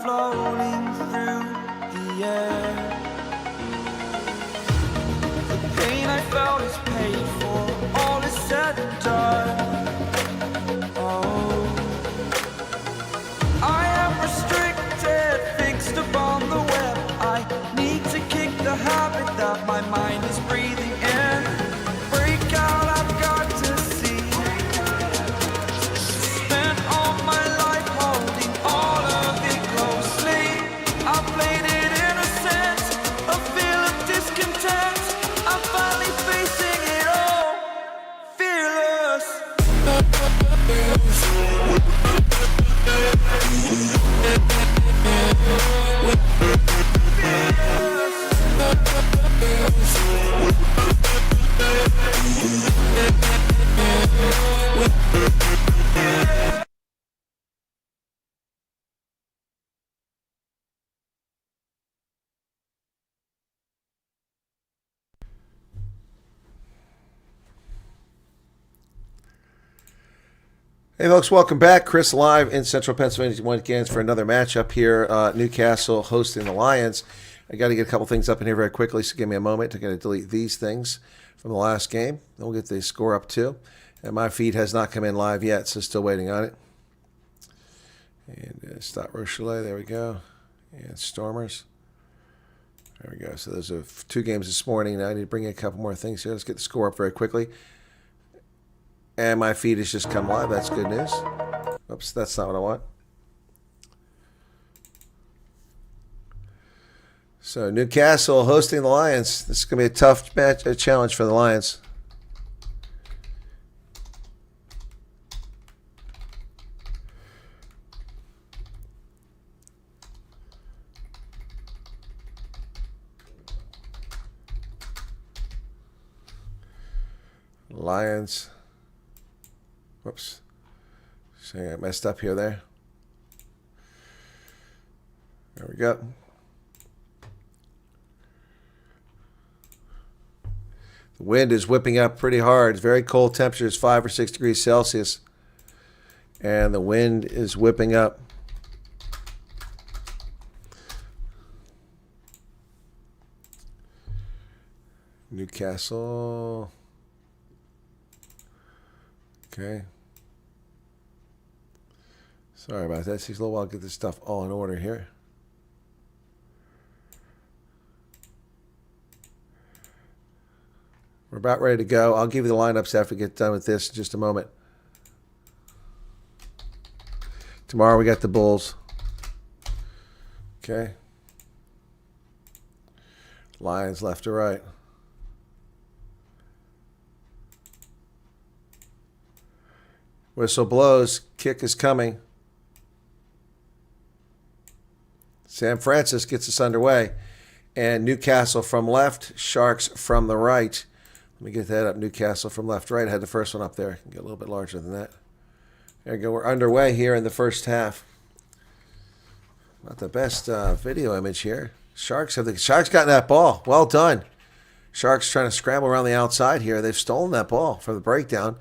floating through the air. The pain I felt is paid for, all is said and done. Oh, I am restricted, fixed upon the web. I need to kick the habit that my mind is breathing in. Break out, I've got to see. Spent all my life holding all of it closely. I played it innocent, a feel of discontent. I'm finally facing it all, fearless. Hey folks, welcome back. Chris live in Central Pennsylvania once again for another matchup here. Newcastle hosting the Lions. I got to get a couple things up in here very quickly, so give me a moment. I got to delete these things from the last game. Then we'll get the score up too. And my feed has not come in live yet, so still waiting on it. And Stade Rochelet, there we go. And Stormers. There we go. So those are 2 games this morning. Now I need to bring in a couple more things here. Let's get the score up very quickly. And my feed has just come live. That's good news. Oops, that's not what I want. So Newcastle hosting the Lions. This is going to be a tough match, a challenge for the Lions. Lions. Whoops. So I messed up here there. There we go. The wind is whipping up pretty hard. It's very cold temperatures, 5 or 6 degrees Celsius. And the wind is whipping up. Newcastle. Okay. Sorry about that. It takes a little while to get this stuff all in order here. We're about ready to go. I'll give you the lineups after we get done with this in just a moment. Tomorrow we got the Bulls. Okay. Lions left to right. Whistle blows. Kick is coming. Sam Francis gets us underway. And Newcastle from left, Sharks from the right. Let me get that up. Newcastle from left to right. I had the first one up there. Get a little bit larger than that. There we go. We're underway here in the first half. Not the best video image here. Sharks gotten that ball. Well done. Sharks trying to scramble around the outside here. They've stolen that ball from the breakdown.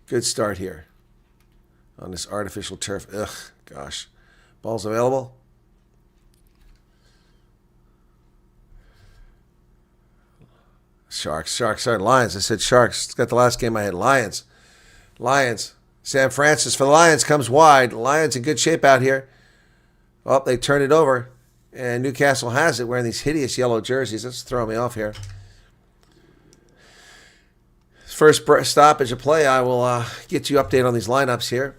Good start here on this artificial turf. Ugh, gosh. Ball's available. Sharks. Sorry, Lions. I said Sharks. It's got the last game I had. Lions. Sam Francis for the Lions comes wide. Lions in good shape out here. Oh, they turn it over. And Newcastle has it wearing these hideous yellow jerseys. That's throwing me off here. First stoppage of play, I will get you update on these lineups here.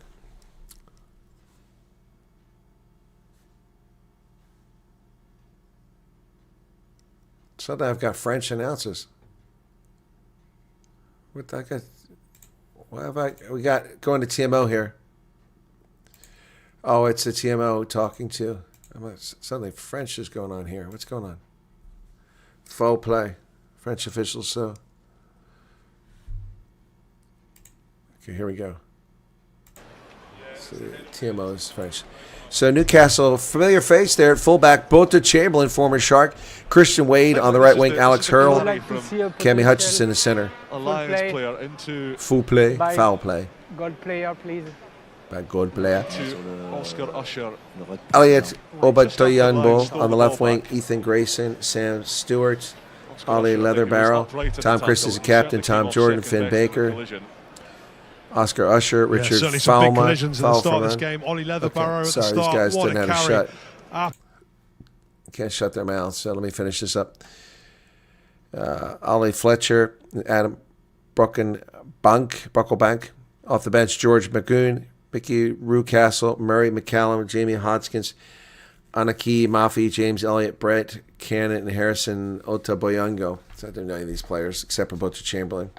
Suddenly I've got French announcers. What have we got going to TMO here? Oh, it's a TMO talking to. Suddenly French is going on here. What's going on? Faux play. French officials, so. Okay, here we go. So TMO is French. So Newcastle, familiar face there at fullback, Bota Chamberlain, former Shark. Christian Wade on the right wing, Alex Hurl. Cammy Hutchinson in center. A Lions player into foul play. God player, please. Bad goal player. To Oscar Usher. Elliot Obatoyanbo on the left wing. Ethan Grayson, Sam Stewart, Ollie Leatherbarrow. Tom Chris is the captain. Tom Jordan, Finn Baker. Oscar Usher, Richard certainly some big Falma. collisions at the start of this game. Ollie Leatherbarrow at the Sorry, these start. guys What didn't a have a carry. shut. Can't shut their mouths, so let me finish this up. Ollie Fletcher, Adam Bucklebank. Off the bench, George McGoon, Mickey Newcastle, Murray McCallum, Jamie Hodgkins, Anaki Mafi, James Elliott, Brett Cannon, and Harrison Otaboyango. So I don't know any of these players except for Butcher Chamberlain.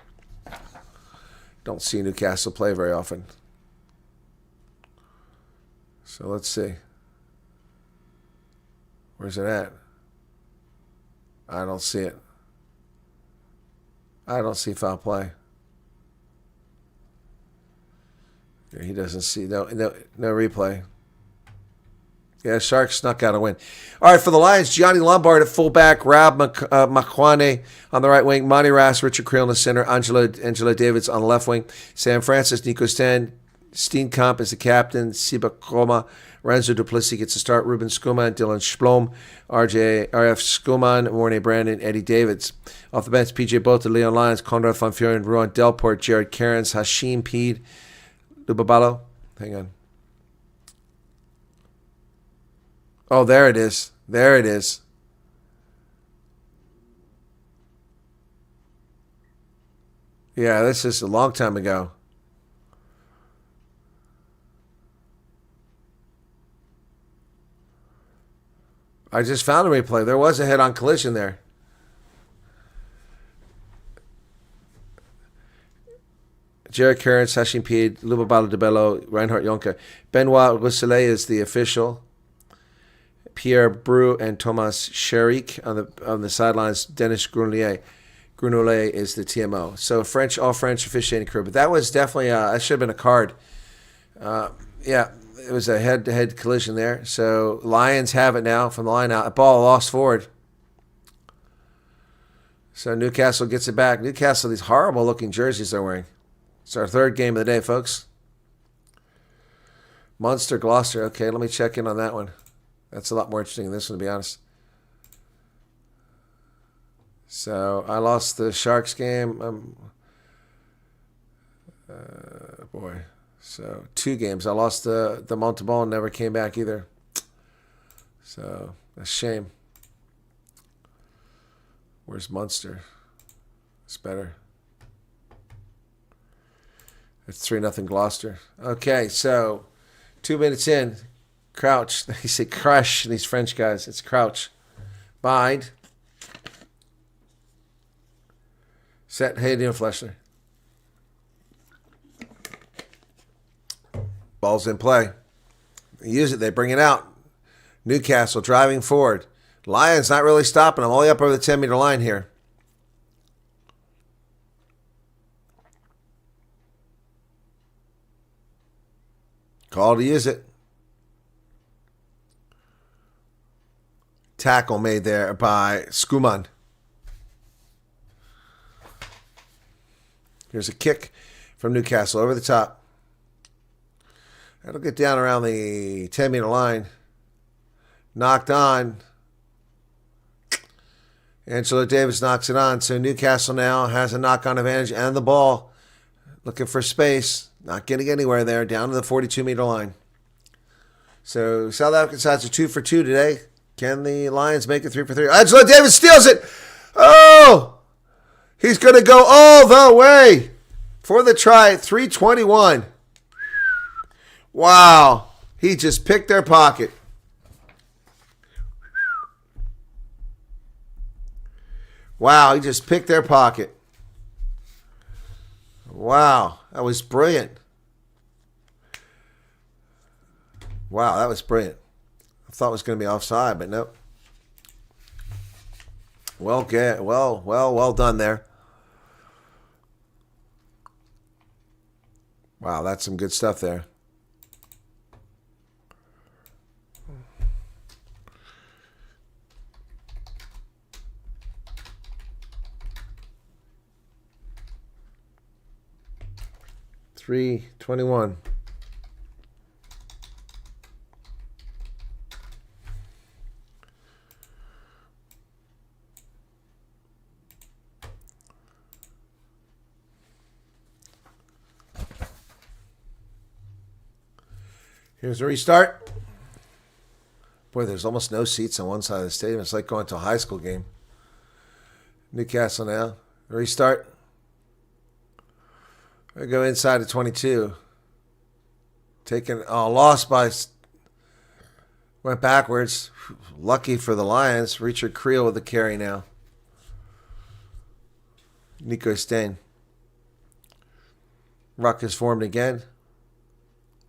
Don't see Newcastle play very often. So let's see. Where's it at? I don't see it. I don't see foul play. He doesn't see no replay. Yeah, Sharks snuck out a win. All right, for the Lions, Gianni Lombard at fullback, Rab Makwane on the right wing, Monty Rass, Richard Creel in the center, Angela Davids on the left wing, Sam Francis, Nico Steenkamp is the captain, Siba Koma, Renzo Duplessis gets a start, Ruben Skuma, Dylan Splom, RF Skuman, Mornay Brandon, Eddie Davids. Off the bench, PJ Bota, Leon Lyons, Conrad Van Furen, Ruan Delport, Jared Cairns, Hashim Peed, Lubabalo. Hang on. Oh, there it is. There it is. Yeah, this is a long time ago. I just found a replay. There was a head-on collision there. Jared Cairns, Hashim Peed, Lubabalo DeBello, Reinhard Jonker. Benoit Rousselet is the official. Pierre Brou and Thomas Cherik on the sidelines. Dennis Grunoulet is the TMO. So all French officiating crew. But that was definitely that should have been a card. Yeah, it was a head-to-head collision there. So Lions have it now from the line out. A ball lost forward. So Newcastle gets it back. Newcastle, these horrible-looking jerseys they're wearing. It's our third game of the day, folks. Munster, Gloucester. Okay, let me check in on that one. That's a lot more interesting than this one, to be honest. So I lost the Sharks game. Boy. So 2 games. I lost the Montauban, never came back either. So a shame. Where's Munster? It's better. It's 3-0 Gloucester. Okay, so 2 minutes in. Crouch. They say crush, these French guys. It's crouch. Bind. Set. Hey, Dean Fleshler. Ball's in play. They use it. They bring it out. Newcastle driving forward. Lions not really stopping them. All the way up over the 10-meter line here. Call to use it. Tackle made there by Skuman. Here's a kick from Newcastle over the top. That'll get down around the 10-meter line. Knocked on. Angela Davis knocks it on. So Newcastle now has a knock-on advantage and the ball. Looking for space. Not getting anywhere there. Down to the 42-meter line. So South African sides are 2 for 2 today. Can the Lions make it 3 for 3? Angela Davis steals it. Oh! He's going to go all the way for the try. 3:21. Wow. He just picked their pocket. Wow, he just picked their pocket. Wow, that was brilliant. Wow, that was brilliant. I thought it was going to be offside, but nope. Well done there. Wow, that's some good stuff there. $3.21. Here's a restart. Boy, there's almost no seats on one side of the stadium. It's like going to a high school game. Newcastle now. Restart. We go inside of 22. Taking loss by. Went backwards. Lucky for the Lions. Richard Creel with the carry now. Nico Stain. Ruck is formed again.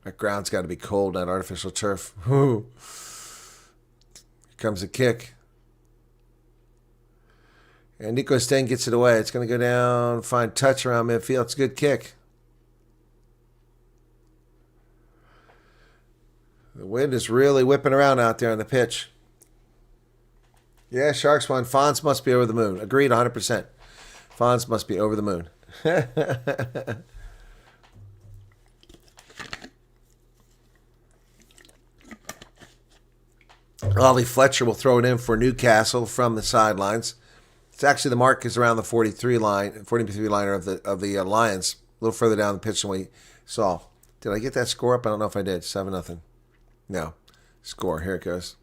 That ground's got to be cold, that artificial turf. Here comes a kick. And Nico Stain gets it away. It's going to go down, find touch around midfield. It's a good kick. The wind is really whipping around out there on the pitch. Yeah, Sharks won. Fonz must be over the moon. Agreed 100%. Fonz must be over the moon. Ollie Fletcher will throw it in for Newcastle from the sidelines. It's actually the mark is around the 43 liner of the Lions, a little further down the pitch than we saw. Did I get that score up? I don't know if I did. 7-0. No. Score. Here it goes.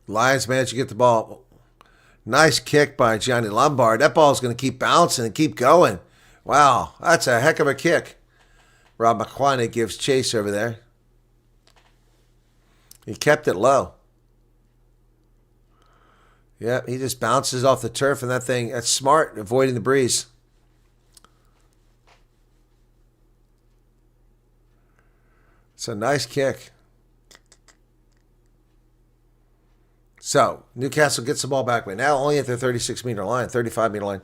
Lions managed to get the ball. Nice kick by Gianni Lombard. That ball is going to keep bouncing and keep going. Wow, that's a heck of a kick. Rob McQuine gives chase over there. He kept it low. Yep, he just bounces off the turf, and that's smart, avoiding the breeze. It's a nice kick. So, Newcastle gets the ball back. Now only at their 36-meter line, 35-meter line.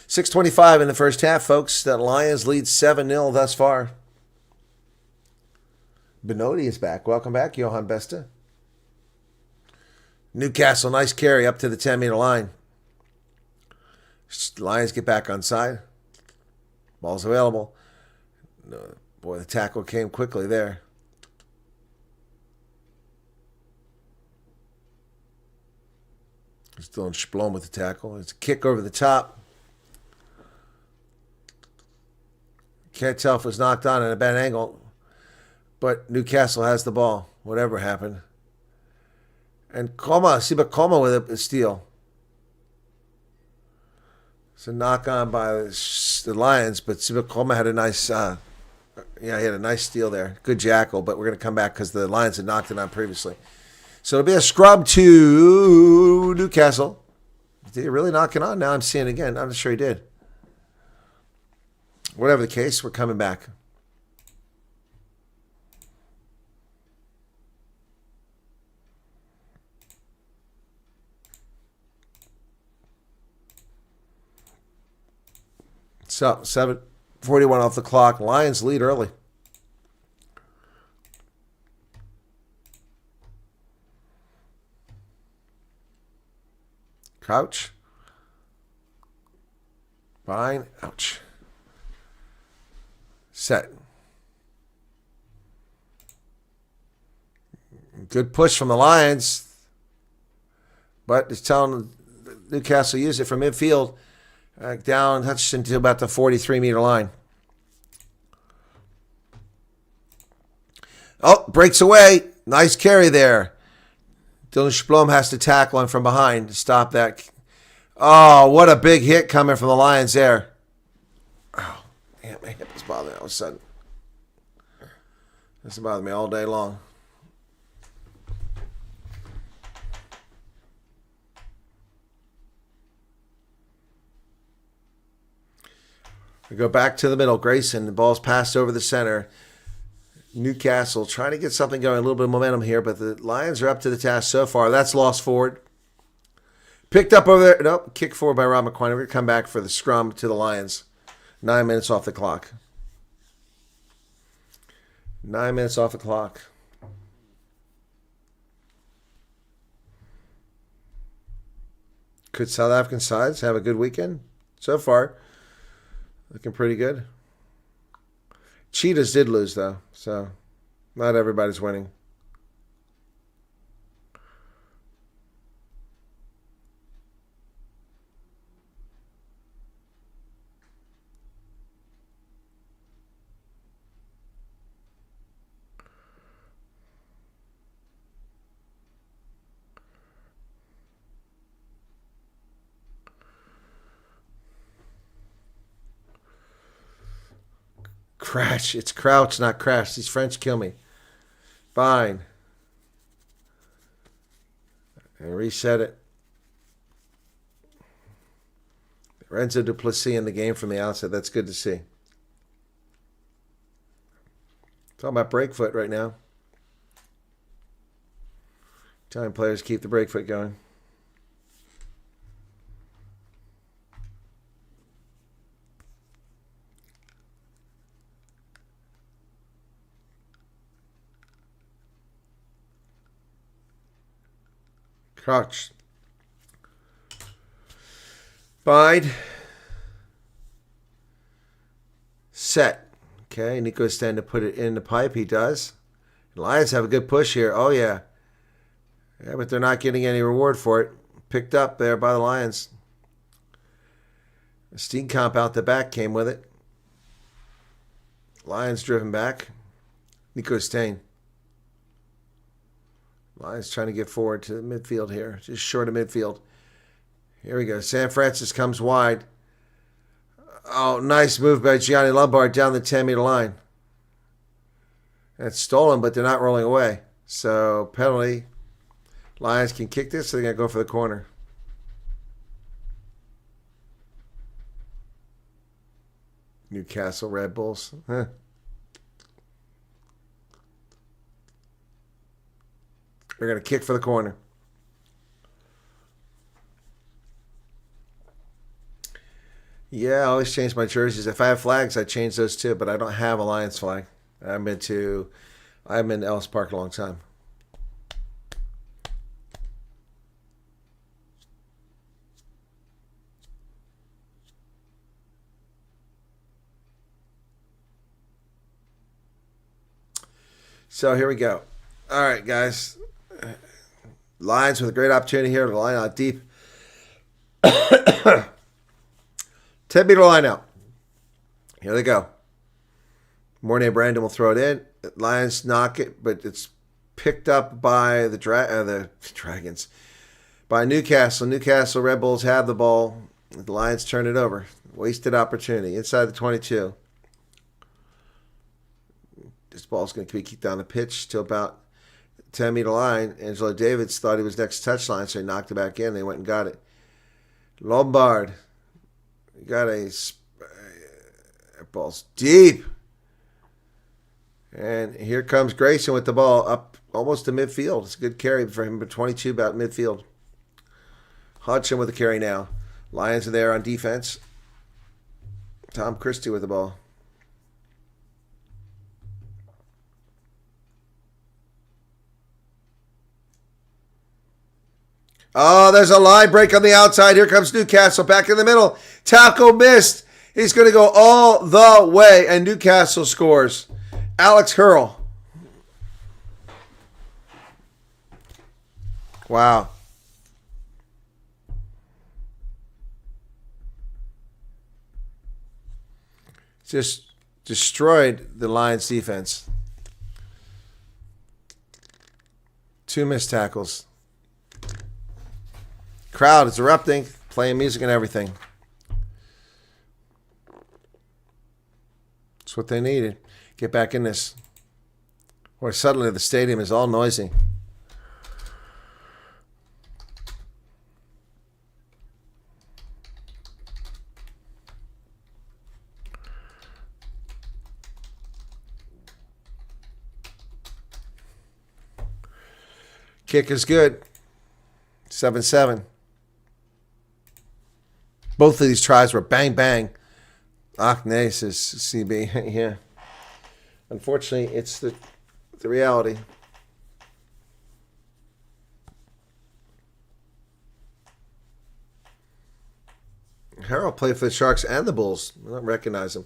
6:25 in the first half, folks. The Lions lead 7-0 thus far. Benodi is back. Welcome back, Johan Besta. Newcastle, nice carry up to the 10-meter line. Lions get back on side. Ball's available. Boy, the tackle came quickly there. Still in Splom with the tackle. It's a kick over the top. Can't tell if it was knocked on at a bad angle. But Newcastle has the ball, whatever happened. And Siba Koma with a steal. It's a knock on by the Lions, but Siba Koma had a nice, he had a nice steal there. Good jackal, but we're going to come back because the Lions had knocked it on previously. So it'll be a scrub to Newcastle. Did he really knock it on? Now I'm seeing it again. I'm not sure he did. Whatever the case, we're coming back. So 7:41 off the clock. Lions lead early. Crouch. Fine. Ouch. Set. Good push from the Lions. But it's telling Newcastle use it from midfield. Down Hutchinson to about the 43-meter line. Oh, breaks away. Nice carry there. Dylan Splom has to tackle him from behind to stop that. Oh, what a big hit coming from the Lions there. Oh, damn, my hip is bothering me all of a sudden. This has bothered me all day long. We go back to the middle. Grayson, the ball's passed over the center. Newcastle trying to get something going, a little bit of momentum here, but the Lions are up to the task so far. That's lost forward. Picked up over there. Nope, kick forward by Rob McQuine. We're going to come back for the scrum to the Lions. 9 minutes off the clock. 9 minutes off the clock. Could South African sides have a good weekend? So far, looking pretty good. Cheetahs did lose, though, so not everybody's winning. Crash. It's crouch, not crash. These French kill me. Fine. And reset it. Renzo Duplessis in the game from the outset. That's good to see. Talking about break foot right now. Telling players keep the break foot going. Crouch. Bide. Set. Okay, Nico's standing to put it in the pipe. He does. Lions have a good push here. Oh, yeah. Yeah, but they're not getting any reward for it. Picked up there by the Lions. Steenkamp out the back came with it. Lions driven back. Nico Stain. Lions trying to get forward to the midfield here. Just short of midfield. Here we go. San Francisco comes wide. Oh, nice move by Gianni Lombard down the 10-meter line. That's stolen, but they're not rolling away. So, penalty. Lions can kick this, so they're going to go for the corner. Newcastle Red Bulls. Huh. They're going to kick for the corner. Yeah, I always change my jerseys. If I have flags, I change those too, but I don't have a Lions flag. I've been to Ellis Park a long time. So here we go. All right, guys. Lions with a great opportunity here to line out deep. 10-meter line out. Here they go. Mornay Brandon will throw it in. Lions knock it, but it's picked up by the Dragons. By Newcastle. Newcastle Red Bulls have the ball. The Lions turn it over. Wasted opportunity. Inside the 22. This ball's going to be kicked down the pitch to about 10-meter line. Angelo Davids thought he was next touchline, so he knocked it back in. They went and got it. Lombard. Got ball's deep. And here comes Grayson with the ball up almost to midfield. It's a good carry for him, but 22 about midfield. Hodgson with the carry now. Lions are there on defense. Tom Christie with the ball. Oh, there's a line break on the outside. Here comes Newcastle back in the middle. Tackle missed. He's going to go all the way, and Newcastle scores. Alex Hurl. Wow. Just destroyed the Lions defense. 2 missed tackles. Crowd is erupting, playing music and everything. That's what they needed. Get back in this. Or suddenly the stadium is all noisy. Kick is good. 7-7. Both of these tries were bang, bang. Akne says CB. Yeah. Unfortunately, it's the reality. Harold played for the Sharks and the Bulls. I don't recognize him.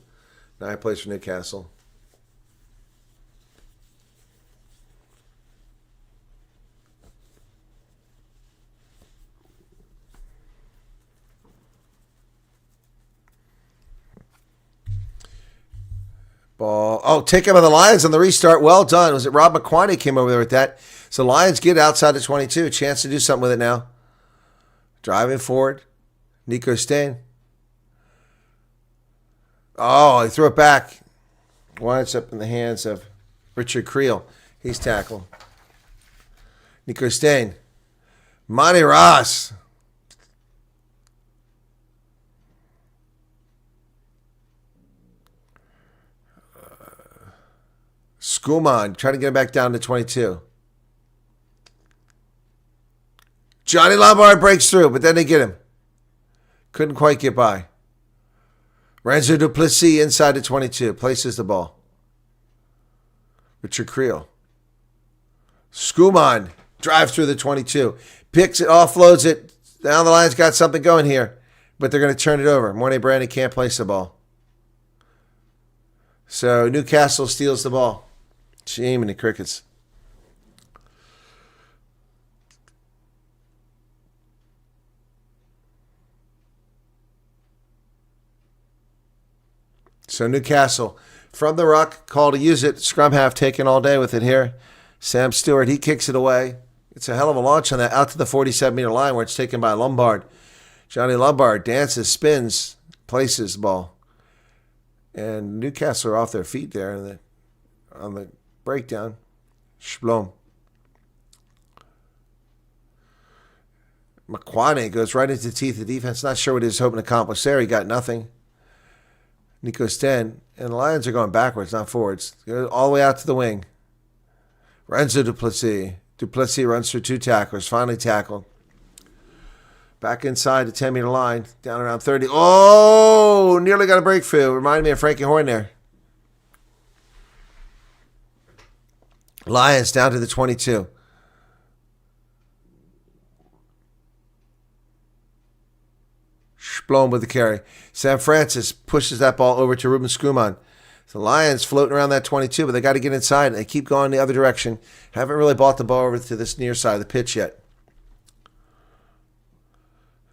Now he plays for Newcastle. Ball. Oh, take him on the Lions on the restart. Well done. Was it Rob McQuarrie came over there with that? So Lions get outside the 22. Chance to do something with it now. Driving forward. Nico Stain. Oh, he threw it back. Winds up in the hands of Richard Creel. He's tackled. Nico Stain. Monty Ross. Skuman trying to get him back down to 22. Johnny Lombard breaks through, but then they get him. Couldn't quite get by. Renzo Duplessis inside the 22. Places the ball. Richard Creel. Skuman drives through the 22. Picks it, offloads it. Now the Lions got something going here, but they're going to turn it over. Mornay Brandy can't place the ball. So Newcastle steals the ball. Shame in the Crickets. So Newcastle from the ruck, call to use it. Scrum half taken all day with it here. Sam Stewart, he kicks it away. It's a hell of a launch on that out to the 47-meter line where it's taken by Lombard. Johnny Lombard dances, spins, places the ball. And Newcastle are off their feet there on the breakdown. Splom. McQuaney goes right into the teeth of defense. Not sure what he was hoping to accomplish there. He got nothing. Nico Sten. And the Lions are going backwards, not forwards. Go all the way out to the wing. Renzo Duplessis. Duplessis runs through 2 tacklers. Finally tackled. Back inside the 10-meter line. Down around 30. Oh! Nearly got a breakthrough. Reminded me of Frankie Horn there. Lions down to the 22. Splom with the carry. Sam Francis pushes that ball over to Ruben Skuman. The Lions floating around that 22, but they got to get inside. And they keep going the other direction. Haven't really bought the ball over to this near side of the pitch yet.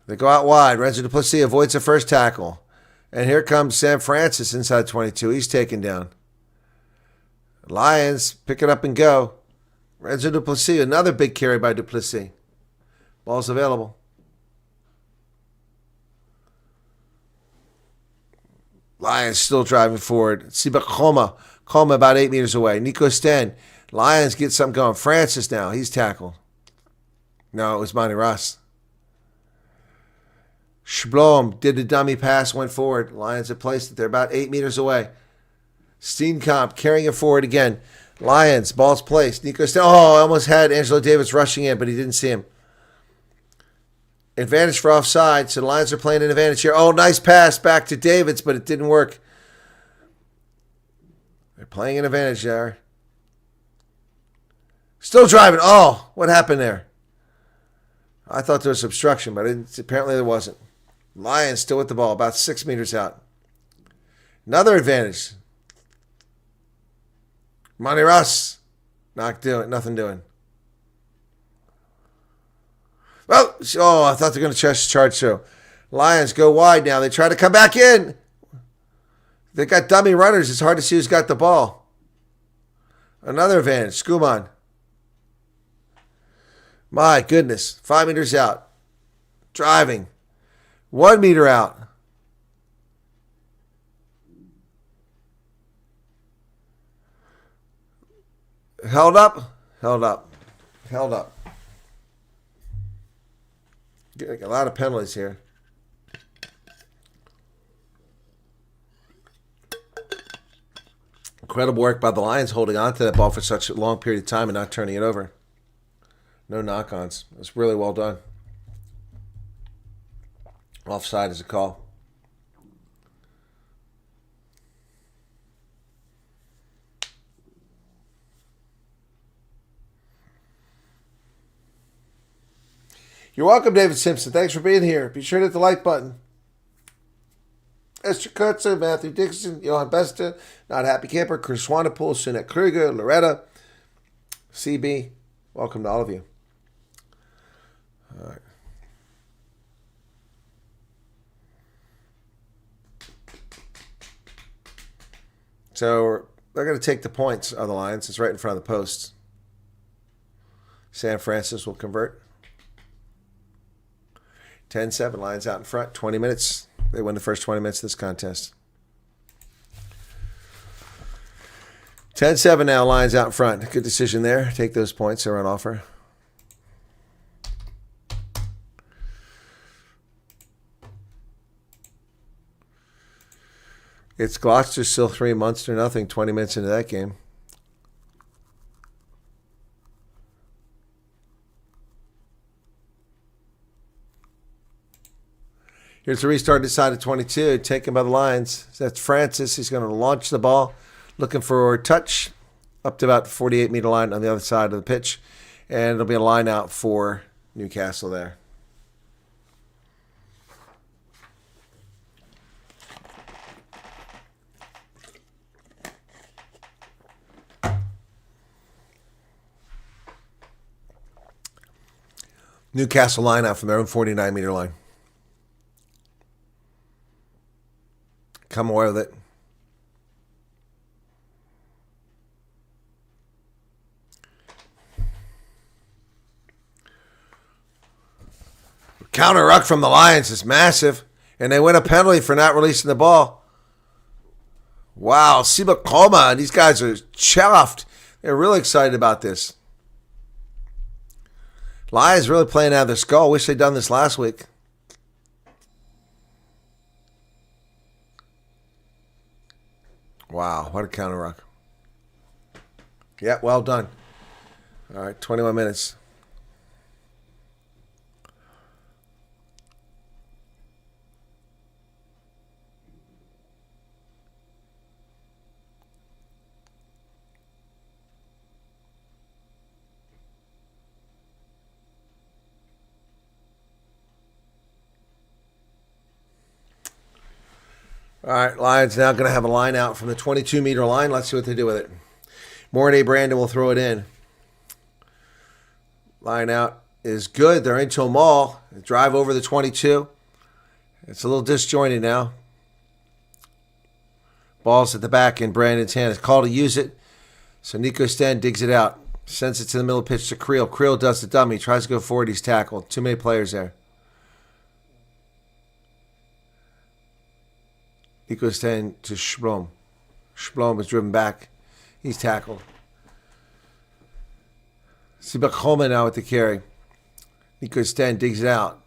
They go out wide. Renzo Duplessis avoids the first tackle. And here comes Sam Francis inside 22. He's taken down. Lions pick it up and go. Renzo Duplessis, another big carry by Duplessis. Ball's available. Lions still driving forward. Siba Koma about 8 meters away. Nico Sten. Lions get something going. Francis now. He's tackled. No, it was Monty Ross. Splom did the dummy pass, went forward. Lions have placed it. They're about 8 meters away. Steenkamp carrying it forward again. Lions, ball's placed. Nico Sten. Oh, I almost had Angelo Davis rushing in, but he didn't see him. Advantage for offside, so the Lions are playing an advantage here. Oh, nice pass back to Davids, but it didn't work. They're playing an advantage there. Still driving. Oh, what happened there? I thought there was obstruction, but apparently there wasn't. Lions still with the ball, about 6 meters out. Another advantage. Monty Ross, nothing doing. Well, I thought they were going to charge through. Lions go wide now. They try to come back in. They got dummy runners. It's hard to see who's got the ball. Another advantage. Skuman. My goodness. 5 meters out. Driving. 1 meter out. Held up. Getting a lot of penalties here. Incredible work by the Lions holding on to that ball for such a long period of time and not turning it over. No knock-ons. It was really well done. Offside is a call. You're welcome, David Simpson. Thanks for being here. Be sure to hit the like button. Esther Kurtzer, Matthew Dixon, Johan Besta, Not Happy Camper, Chris Swanepoel, Sunette Kruger, Loretta, CB. Welcome to all of you. All right. So they're going to take the points of the Lions. It's right in front of the posts. San Francisco will convert. 10-7, Lions out in front. 20 minutes. They win the first 20 minutes of this contest. 10-7 now, Lions out in front. Good decision there. Take those points. They're on offer. It's Gloucester still 3, Munster nothing. 20 minutes into that game. Here's the restart inside of 22, taken by the Lions. That's Francis. He's going to launch the ball, looking for a touch up to about the 48-meter line on the other side of the pitch. And it'll be a line out for Newcastle there. Newcastle line out from their own 49-meter line. Come away with it. Counter ruck from the Lions is massive, and they win a penalty for not releasing the ball. Wow, Sibakoma, these guys are chuffed. They're really excited about this. Lions really playing out of their skull. Wish they'd done this last week. Wow, what a counter ruck. Yeah, well done. All right, 21 minutes. All right, Lions now going to have a line out from the 22-meter line. Let's see what they do with it. Mornay Brandon will throw it in. Line out is good. They're into a maul. Drive over the 22. It's a little disjointed now. Ball's at the back in Brandon's hand. It's called to use it. So Nico Sten digs it out. Sends it to the middle of the pitch to Creel. Creel does the dummy. Tries to go forward. He's tackled. Too many players there. Nico Sten to Schblom. Schblom is driven back. He's tackled. Sibakoma now with the carry. Nico Sten digs it out.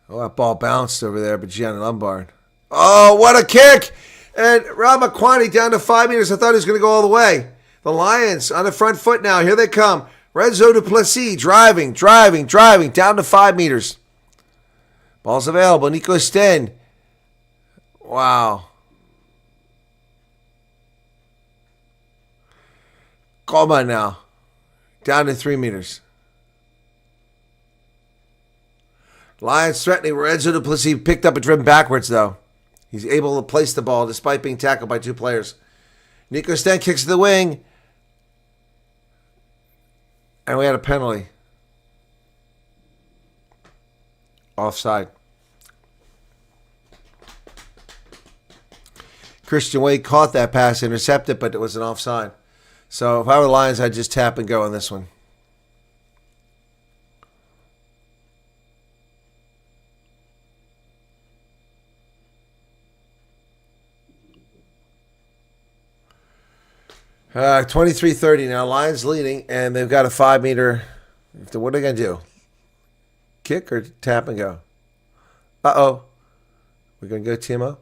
Oh, that ball bounced over there, but Gian Lombard. Oh, what a kick! And Rob McQuaney down to 5 meters. I thought he was going to go all the way. The Lions on the front foot now. Here they come. Renzo Duplessis driving down to 5 meters. Ball's available. Nico Sten. Wow. Coma now. Down to 3 meters. Lions threatening. Renzo Duplessis picked up and driven backwards, though. He's able to place the ball despite being tackled by 2 players. Nico Sten kicks to the wing. And we had a penalty. Offside. Christian Wade caught that pass, intercepted, but it was an offside. So if I were the Lions, I'd just tap and go on this one. Uh, 23-30 now. Lions leading, and they've got a 5 meter. What are they going to do? Kick or tap and go? Uh-oh. We're going to go Timo?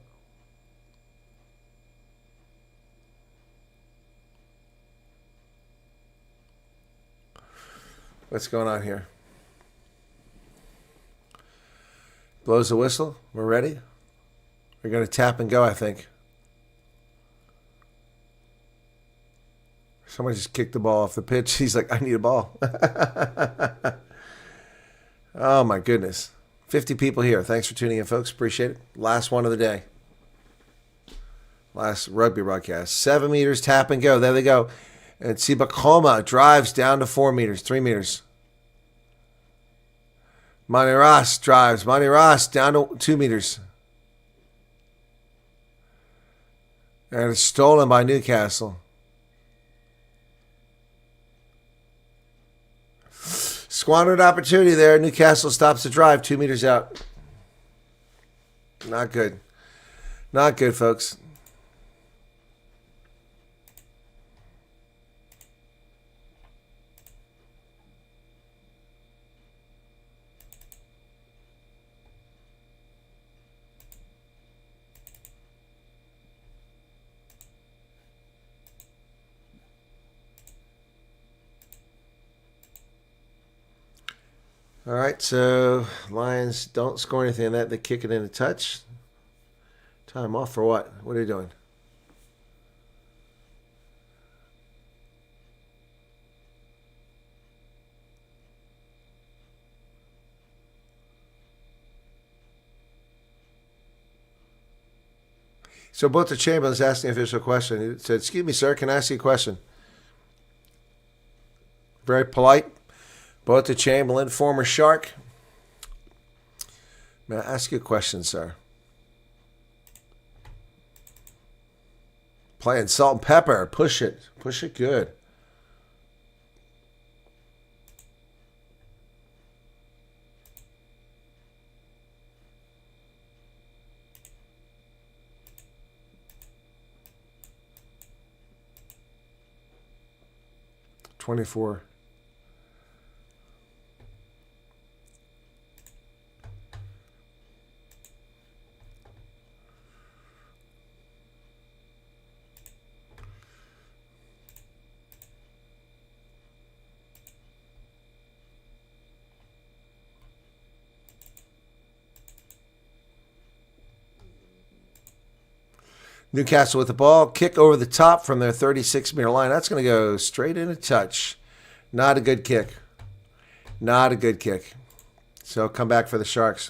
What's going on here? Blows the whistle. We're ready. We're going to tap and go, I think. Someone just kicked the ball off the pitch. He's like, I need a ball. Oh, my goodness. 50 people here. Thanks for tuning in, folks. Appreciate it. Last one of the day. Last rugby broadcast. 7 meters, tap and go. There they go. And Sibakoma drives down to 4 meters, 3 meters. Monty Ross drives. Monty Ross down to 2 meters. And it's stolen by Newcastle. Squandered opportunity there. Newcastle stops the drive 2 meters out. Not good. Not good, folks. All right, so Lions don't score anything in that. They kick it in a touch. Time off for what? What are you doing? So both the Chamberlain's asking an official question. He said, "Excuse me, sir, can I ask you a question?" Very polite. Both the Chamberlain, former Shark. May I ask you a question, sir? Playing salt and pepper. Push it. Push it good. $24. Newcastle with the ball. Kick over the top from their 36-meter line. That's going to go straight in a touch. Not a good kick. Not a good kick. So come back for the Sharks.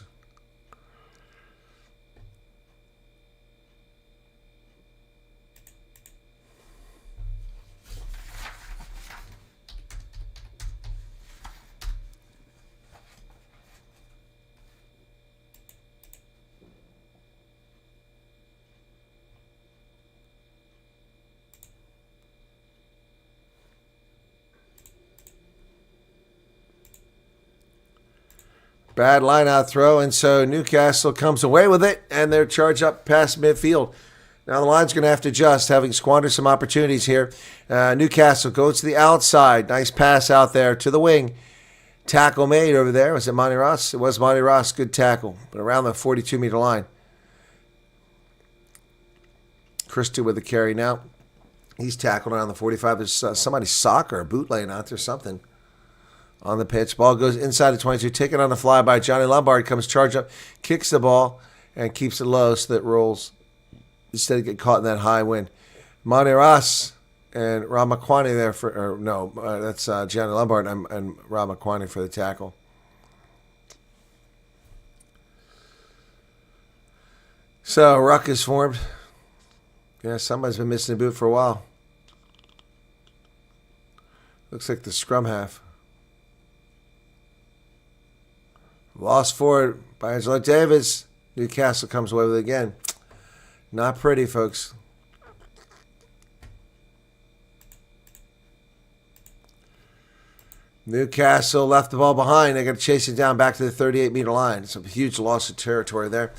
Bad line-out throw, and so Newcastle comes away with it, and they're charged up past midfield. Now the line's going to have to adjust, having squandered some opportunities here. Newcastle goes to the outside. Nice pass out there to the wing. Tackle made over there. Was it Monty Ross? It was Monty Ross. Good tackle, but around the 42-meter line. Christie with the carry now. He's tackled around the 45. There's somebody's sock or a boot laying out there, something. On the pitch. Ball goes inside the 22. Taken on the fly by Johnny Lombard. Comes charge up. Kicks the ball and keeps it low so that it rolls. Instead of get caught in that high wind. Monty Ross and Ramakwani there for... that's Johnny Lombard and Ramakwani for the tackle. So, ruck is formed. Yeah, somebody's been missing a boot for a while. Looks like the scrum half. Lost forward by Angelo Davis. Newcastle comes away with it again. Not pretty, folks. Newcastle left the ball behind. They got to chase it down back to the 38-meter line. It's a huge loss of territory there.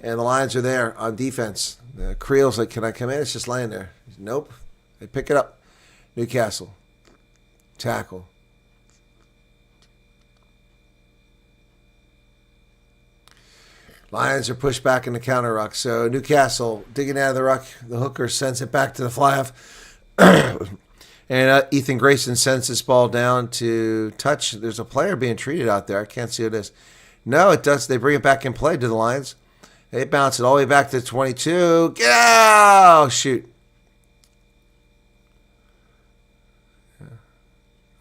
And the Lions are there on defense. Creel's like, can I come in? It's just laying there. Nope. They pick it up. Newcastle. Tackle. Lions are pushed back in the counter ruck. So Newcastle digging out of the ruck. The hooker sends it back to the fly-half. And Ethan Grayson sends this ball down to touch. There's a player being treated out there. I can't see who it is. No, it does. They bring it back in play to the Lions. They bounce it all the way back to 22. Oh, shoot.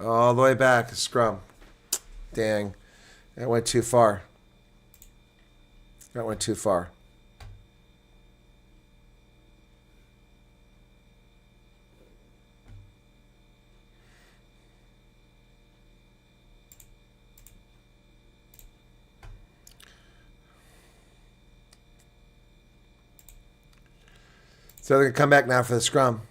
All the way back. Scrum. Dang. That went too far. That went too far. So they're going to come back now for the scrum.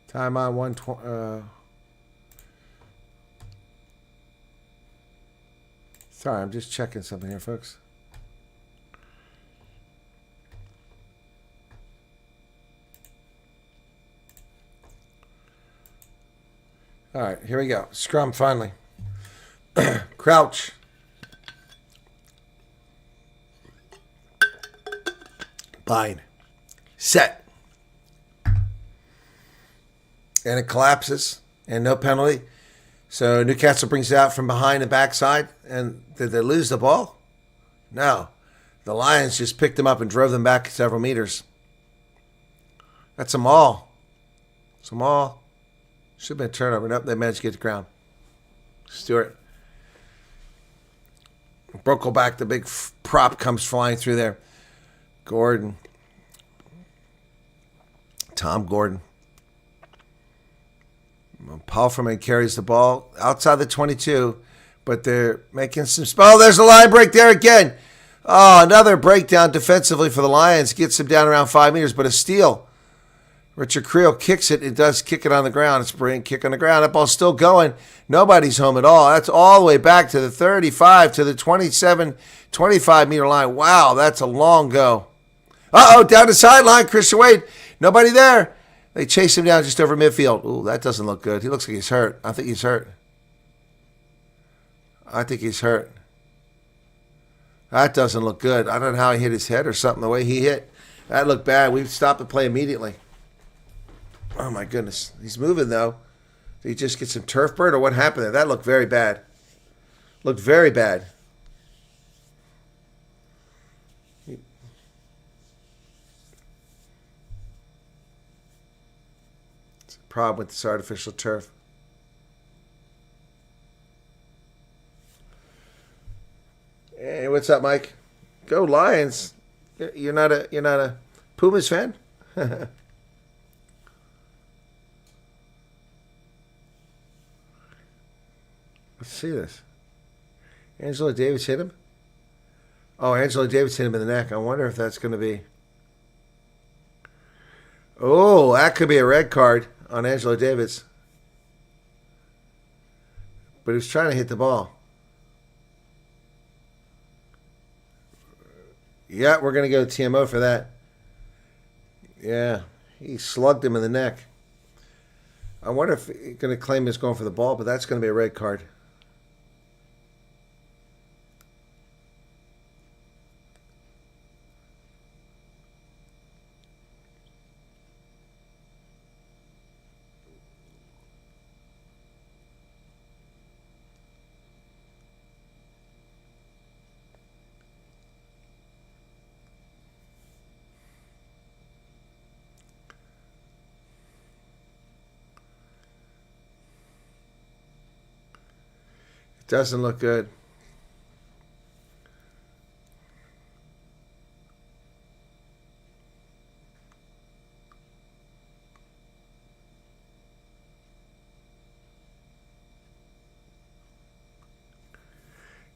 Time on 1:30 Sorry, I'm just checking something here, folks. All right, here we go. Scrum, finally. Crouch. Bind. Set. And it collapses, and no penalty. So Newcastle brings it out from behind the backside. And did they lose the ball? No. The Lions just picked them up and drove them back several meters. That's a maul. It's a maul. Should have been a turnover. Nope, they managed to get the ground. Stewart. Brokelback, the big prop, comes flying through there. Gordon. Tom Gordon. Palferman carries the ball outside the 22, but they're making some... Oh, there's a line break there again. Oh, another breakdown defensively for the Lions. Gets them down around 5 meters, but a steal. Richard Creel kicks it. It does kick it on the ground. It's a brilliant kick on the ground. That ball's still going. Nobody's home at all. That's all the way back to the 35, to the 27, 25-meter line. Wow, that's a long go. Uh-oh, down the sideline. Chris Wyatt. Nobody there. They chase him down just over midfield. Ooh, that doesn't look good. He looks like he's hurt. I think he's hurt. That doesn't look good. I don't know how he hit his head or something, the way he hit. That looked bad. We stopped the play immediately. Oh, my goodness. He's moving, though. Did he just get some turf burn, or what happened there? That looked very bad. Looked very bad. It's a problem with this artificial turf. Hey, what's up, Mike? Go Lions! You're not a Pumas fan? Let's see this. Angela Davis hit him? Oh, Angela Davis hit him in the neck. I wonder if that's going to be... Oh, that could be a red card on Angela Davis. But he was trying to hit the ball. Yeah, we're going to go TMO for that. Yeah, he slugged him in the neck. I wonder if he's going to claim he's going for the ball, but that's going to be a red card. Doesn't look good.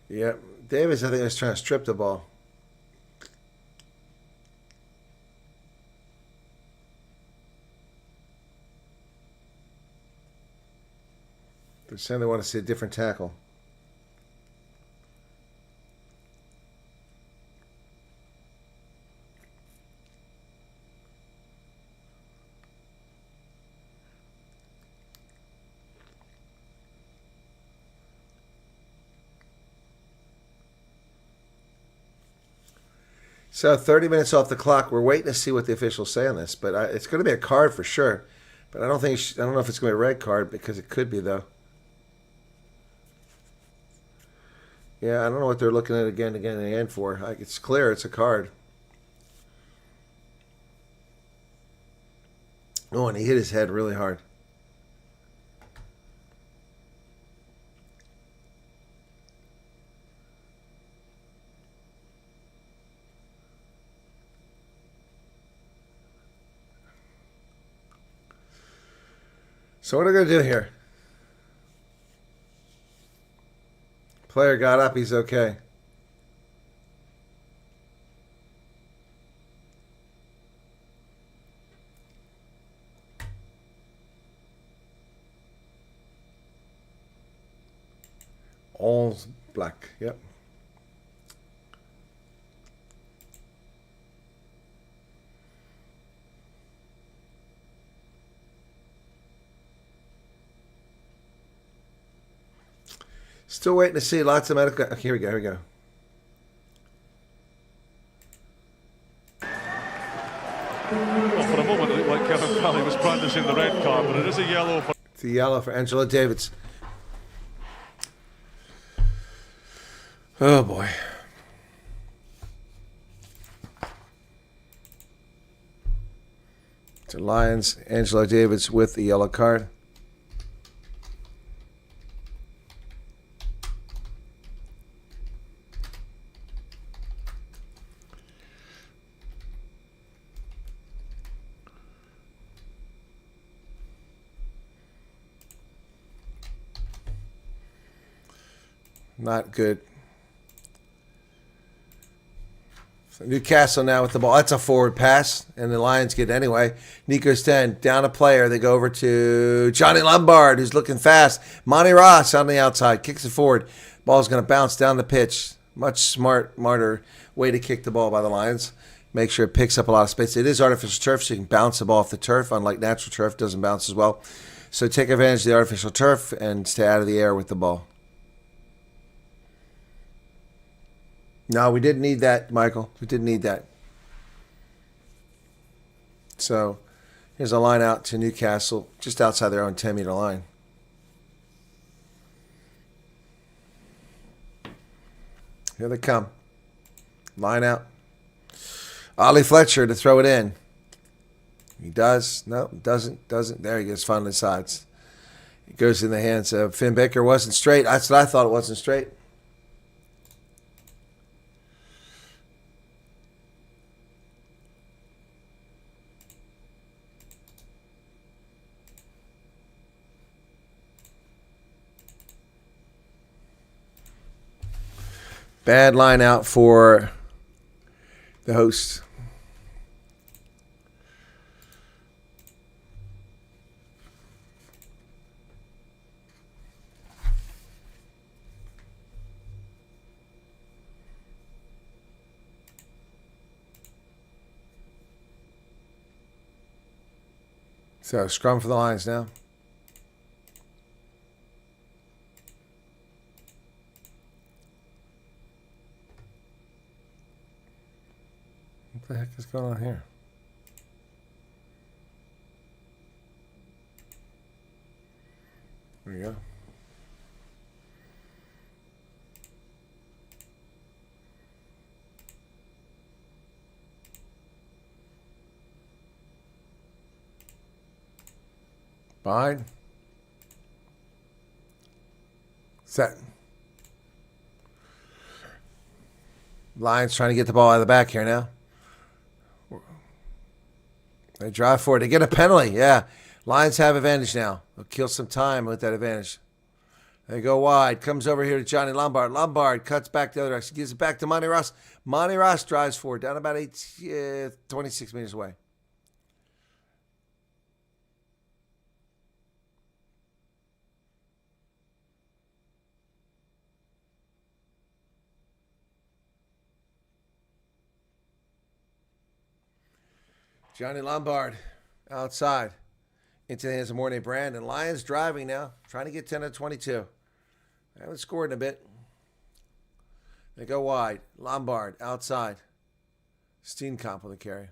Yep. Davis, I think, was trying to strip the ball. They're saying they want to see a different tackle. So 30 minutes off the clock. We're waiting to see what the officials say on this, but it's going to be a card for sure. But I don't know if it's going to be a red card, because it could be, though. Yeah, I don't know what they're looking at again for. It's clear it's a card. Oh, and he hit his head really hard. So what are we going to do here? Player got up. He's okay. All's black. Yep. Still waiting to see lots of medical. Okay, here we go. Here we go. Well, for a moment, it looked like Kevin Kelly was brandishing the red card, but it is a yellow for. It's a yellow for Angela Davids. Oh boy. To Lions, Angela Davids with the yellow card. Not good. So Newcastle now with the ball. That's a forward pass, and the Lions get it anyway. Nico's 10, down a player. They go over to Johnny Lombard, who's looking fast. Monty Ross on the outside, kicks it forward. Ball's going to bounce down the pitch. Much smarter way to kick the ball by the Lions. Make sure it picks up a lot of space. It is artificial turf, so you can bounce the ball off the turf, unlike natural turf, doesn't bounce as well. So take advantage of the artificial turf and stay out of the air with the ball. No, we didn't need that, Michael. We didn't need that. So here's a line out to Newcastle, just outside their own 10-meter line. Here they come. Line out. Ollie Fletcher to throw it in. He does. No, doesn't. There he goes, finally sides. It goes in the hands of Finn Baker. Wasn't straight. That's what I thought. It wasn't straight. Bad line out for the host. So scrum for the Lions now. What the heck is going on here? There you go. Fine. Set. Lions trying to get the ball out of the back here now. They drive forward. They get a penalty. Yeah. Lions have advantage now. They'll kill some time with that advantage. They go wide. Comes over here to Johnny Lombard. Lombard cuts back the other direction. Gives it back to Monty Ross. Monty Ross drives forward. Down about 26 meters away. Johnny Lombard outside into the hands of Mornay Brand. And Lions driving now, trying to get 10 to 22. They haven't scored in a bit. They go wide. Lombard outside. Steenkamp on the carry.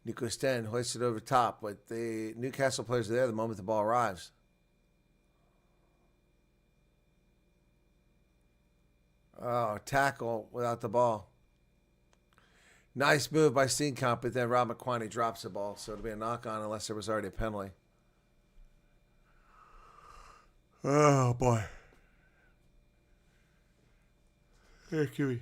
Nico Sten hoisted over top, but the Newcastle players are there the moment the ball arrives. Oh, tackle without the ball. Nice move by Steenkamp, but then Rob McQuaney drops the ball, so it'll be a knock-on unless there was already a penalty. Oh, boy. Here, Kiwi.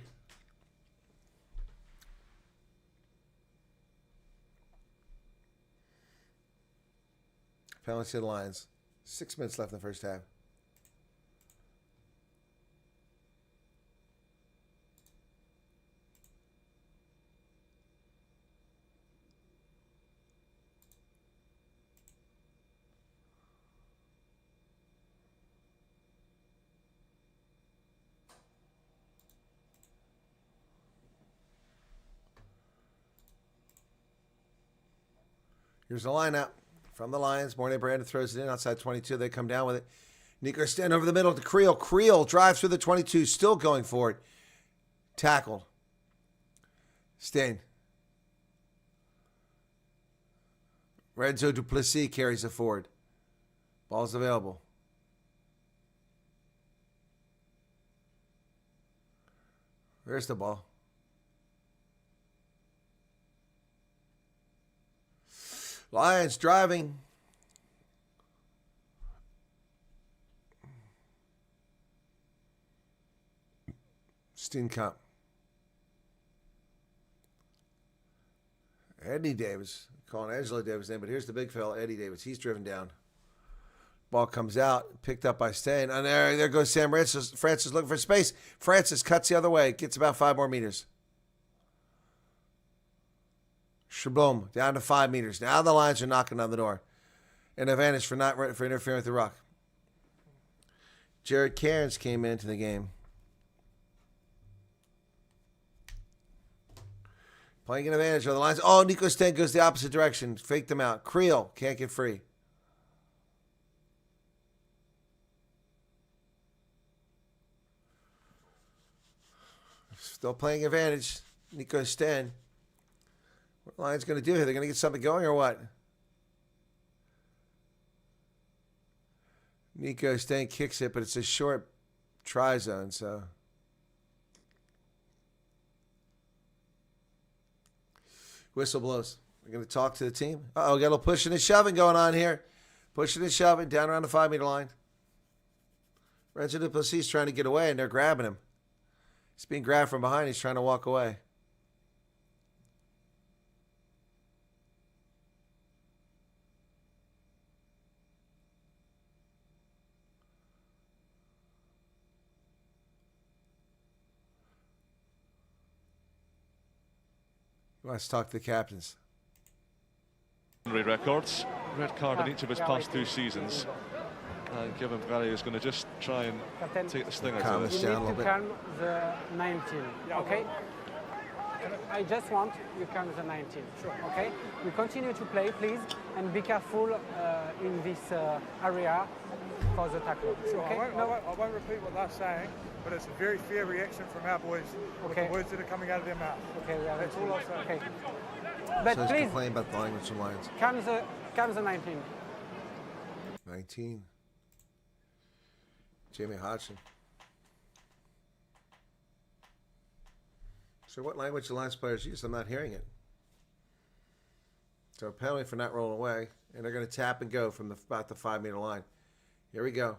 Penalty to the Lions. 6 minutes left in the first half. Here's the lineup from the Lions. Mornay Brandon throws it in outside 22. They come down with it. Nico Sten over the middle to Creel. Creel drives through the 22, still going for it. Tackled. Stain. Renzo Duplessis carries it forward. Ball's available. There's the ball. Lions driving. Steenkamp. Eddie Davis. Calling Angelo Davis' name, but here's the big fella, Eddie Davis. He's driven down. Ball comes out, picked up by Stain. And there goes Sam Francis. Francis looking for space. Francis cuts the other way. Gets about 5 more meters. Shaboom, down to 5 meters. Now the Lions are knocking on the door. An advantage for interfering with the ruck. Jared Cairns came into the game. Playing an advantage on the Lions. Oh, Nico Sten goes the opposite direction. Faked them out. Creel can't get free. Still playing advantage. Nico Sten. What are the Lions going to do here? They're going to get something going or what? Nico Sten kicks it, but it's a short try zone, so. Whistle blows. We're going to talk to the team. Uh-oh, we got a little pushing and shoving going on here. Pushing and shoving down around the 5-meter line. Renzo Duplessis trying to get away, and they're grabbing him. He's being grabbed from behind. He's trying to walk away. Let's talk to the captains. Records. Red card in each of his past 2 seasons. And Kevin Brady is going to just try and take the sting out Calm of us this. down a little You bit. calm the 19, okay? I just want you calm the 19, okay? We continue to play, please, and be careful in this area for the tackle. Sure, Okay? I won't repeat what they're saying, but it's a very fair reaction from our boys with Okay. the words that are coming out of their mouth. Okay, we are That's all I'll say. okay. So But he's please, complaining about the language from Lions. calm the 19. 19. Jamie Hodgson. So what language the Lions players use? I'm not hearing it. So a penalty for not rolling away. And they're going to tap and go from about the 5-meter line. Here we go.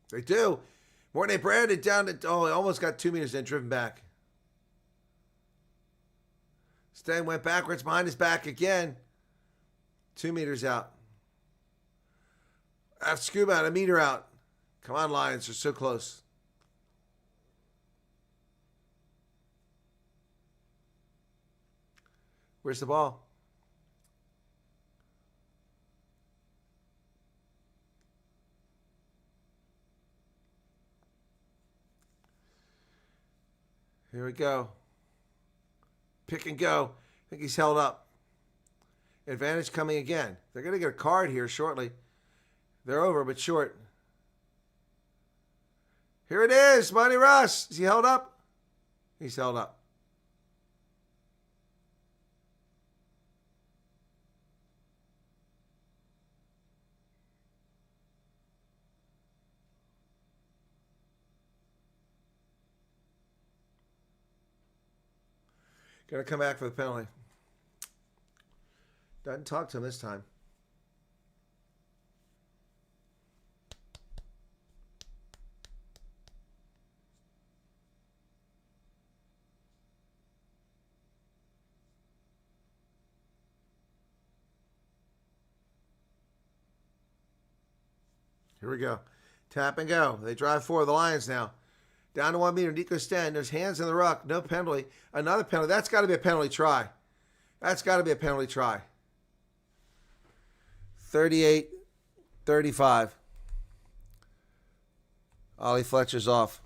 They do. Mornay Brandon down to, he almost got 2 meters then driven back. Stan went backwards behind his back again. 2 meters out. Scuba out, 1 meter out. Come on, Lions, they're so close. Where's the ball? Here we go. Pick and go. I think he's held up. Advantage coming again. They're going to get a card here shortly. They're over, but short. Here it is, Monty Russ. Is he held up? He's held up. Going to come back for the penalty. Doesn't talk to him this time. Here we go. Tap and go. They drive forward. The Lions now. Down to 1 meter. Nico Sten. There's hands in the ruck. No penalty. Another penalty. That's got to be a penalty try. That's got to be a penalty try. 38-35. Ollie Fletcher's off.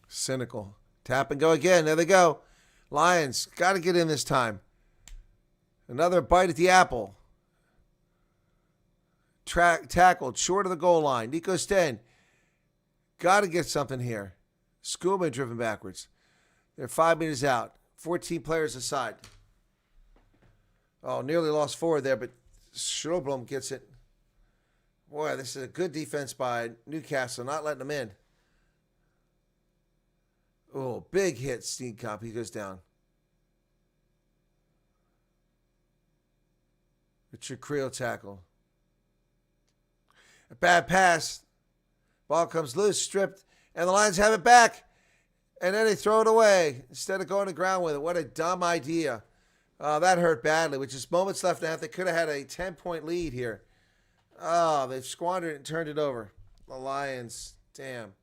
Cynical. Tap and go again. There they go. Lions. Got to get in this time. Another bite at the apple. Tackled short of the goal line. Nico Sten. Got to get something here. Schoolman driven backwards. They're 5 meters out. 14 players aside. Oh, nearly lost forward there, but Schroblum gets it. Boy, this is a good defense by Newcastle, not letting them in. Oh, big hit, Steenkamp. He goes down. Richard Creel tackle. A bad pass. Ball comes loose, stripped, and the Lions have it back. And then they throw it away instead of going to ground with it. What a dumb idea. That hurt badly, with just moments left in half. They could have had a 10-point lead here. Oh, they've squandered it and turned it over. The Lions, damn.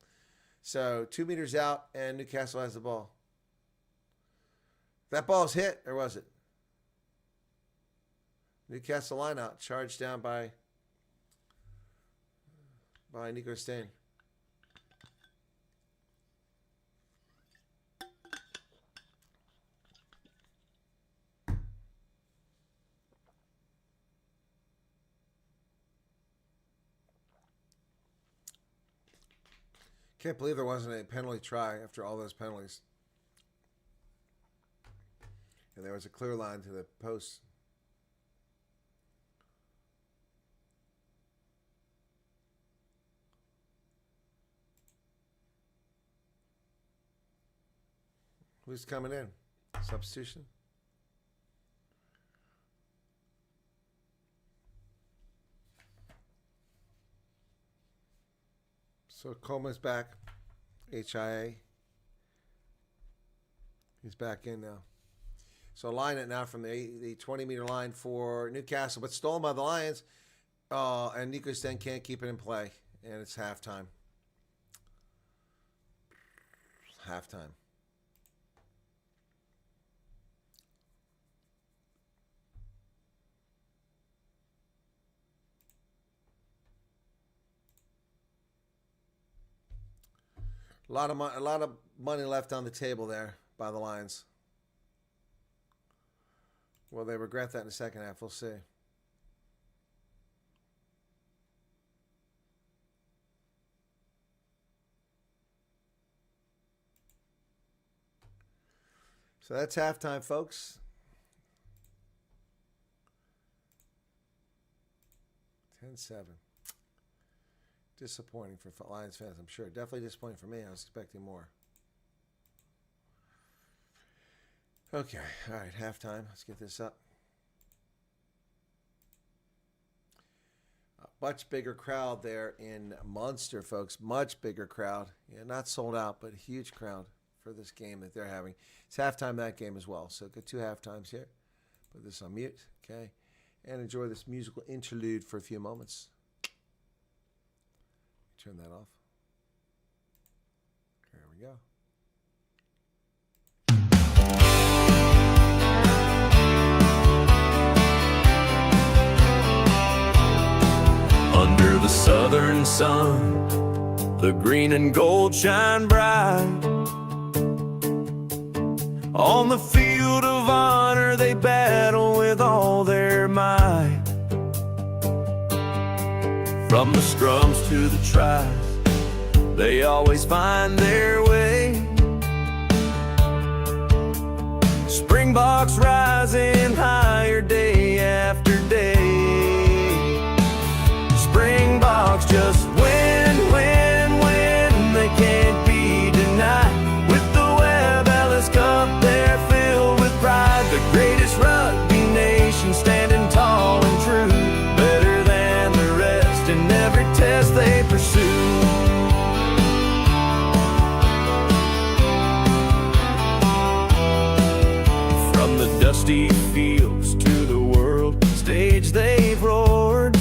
So 2 meters out, and Newcastle has the ball. That ball's hit, or was it? Newcastle line out, charged down by Nico Stain. Can't believe there wasn't a penalty try after all those penalties. And there was a clear line to the post. Who's coming in? Substitution? So Coleman's back. HIA. He's back in now. So line it now from the 20-meter line for Newcastle, but stolen by the Lions. And Nico Sten can't keep it in play. And it's halftime. Halftime. A lot of money left on the table there by the Lions. Well, they regret that in the second half. We'll see. So that's halftime, folks. 10-7. Disappointing for Lions fans, I'm sure. Definitely disappointing for me. I was expecting more. Okay, all right, halftime. Let's get this up. A much bigger crowd there in Munster, folks. Much bigger crowd. Yeah, not sold out, but a huge crowd for this game that they're having. It's halftime that game as well. So got 2 halftimes here. Put this on mute, okay? And enjoy this musical interlude for a few moments. Turn that off. There we go. Under the southern sun, the green and gold shine bright. On the field of honor, they battle with all their might. From the scrums to the tries, they always find their way. Springboks rising higher day after day. Springboks just win, win, win. They can't be denied. With the Webb Ellis Cup, they're filled with pride. The greatest rugby nation standing tall and true. Better than the rest in every test they pursue. From the dusty fields to the world stage they've roared.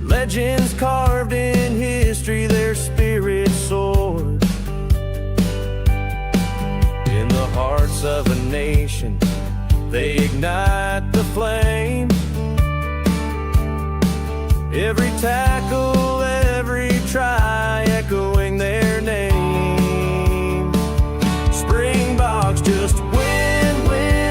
Legends carved in history, their spirit soared. In the hearts of a nation, they ignite the flame. Every tackle, every try, echoing their name. Springboks just win, win.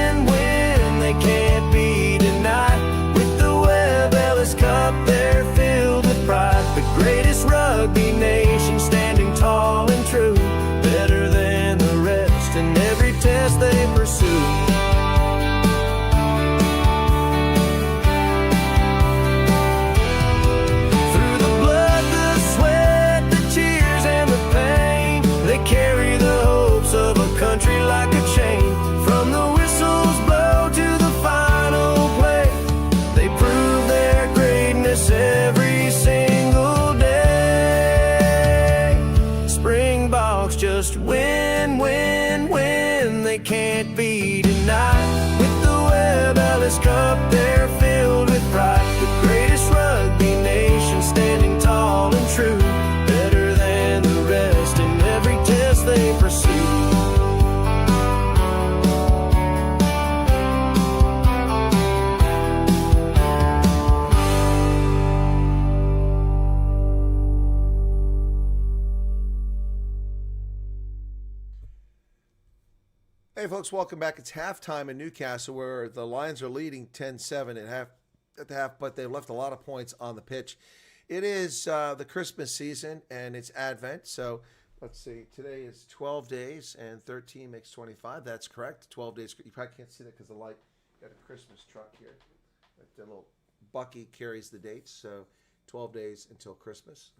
test they pursue. Through the blood, the sweat, the tears, and the pain, they carry the hopes of a country like a chain. From the whistles blow to the final play, they prove their greatness every single day. Springboks just win, win, win, they can't be denied. With the Webb Ellis Cup, they're filled with pride. The greatest rugby nation standing tall and true, better than the rest in every test they pursue. Hey folks, welcome back. It's halftime in Newcastle where the Lions are leading 10-7 at the half, but they've left a lot of points on the pitch. It is the Christmas season and it's Advent, so let's see. Today is 12 days and 13 makes 25. That's correct. 12 days. You probably can't see that because the light. Got a Christmas truck here. The little Bucky carries the dates, so 12 days until Christmas.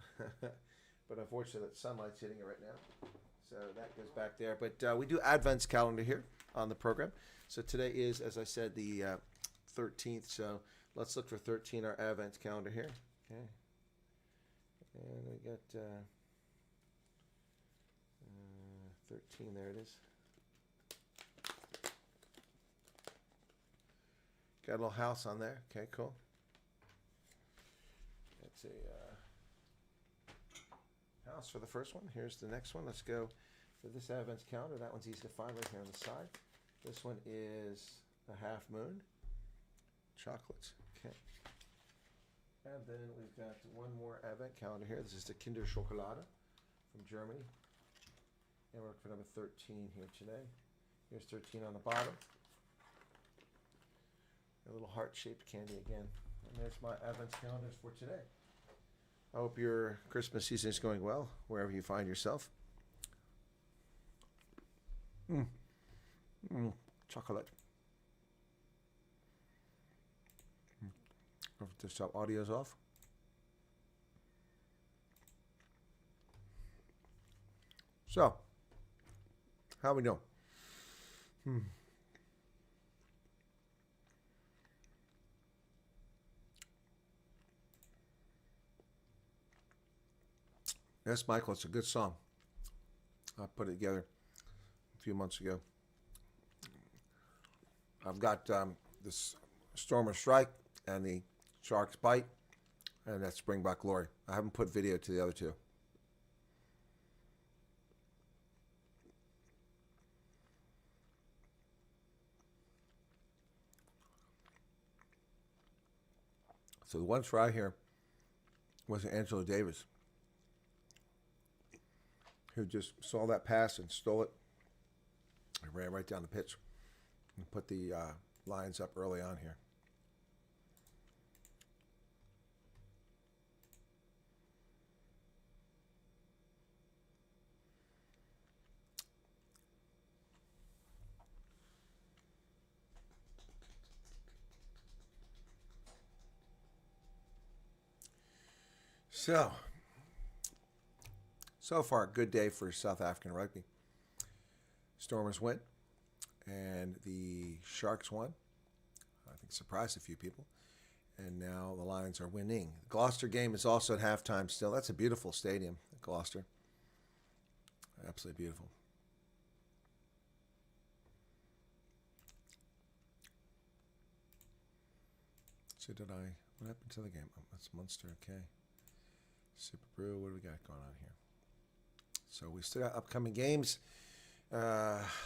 But unfortunately, the sunlight's hitting it right now. So that goes back there. But we do Advent's calendar here on the program. So today is, as I said, the 13th. So let's look for 13, our Advent calendar here. Okay. And we got 13. There it is. Got a little house on there. Okay, cool. That's a house for the first one. Here's the next one. Let's go for this Advent calendar. That one's easy to find right here on the side. This one is a half moon. Chocolates. Okay. And then we've got one more Advent calendar here. This is the Kinder Schokolade from Germany. And we're for number 13 here today. Here's 13 on the bottom. A little heart-shaped candy again. And there's my Advent calendars for today. I hope your Christmas season is going well, wherever you find yourself. Chocolate. Just stop audio's off. So, how we doing? Yes, Michael, it's a good song. I put it together a few months ago. I've got this Stormer Strike and the Sharks Bite, and that's Springbok Glory. I haven't put video to the other two. So the one try here was Angelo Davis, who just saw that pass and stole it and ran right down the pitch and put the Lions up early on here. So far, a good day for South African rugby. Stormers win, and the Sharks won. I think surprised a few people. And now the Lions are winning. The Gloucester game is also at halftime still. That's a beautiful stadium, Gloucester. Absolutely beautiful. So what happened to the game? Oh, that's Munster, okay. Super Brew, what do we got going on here? So we still got upcoming games.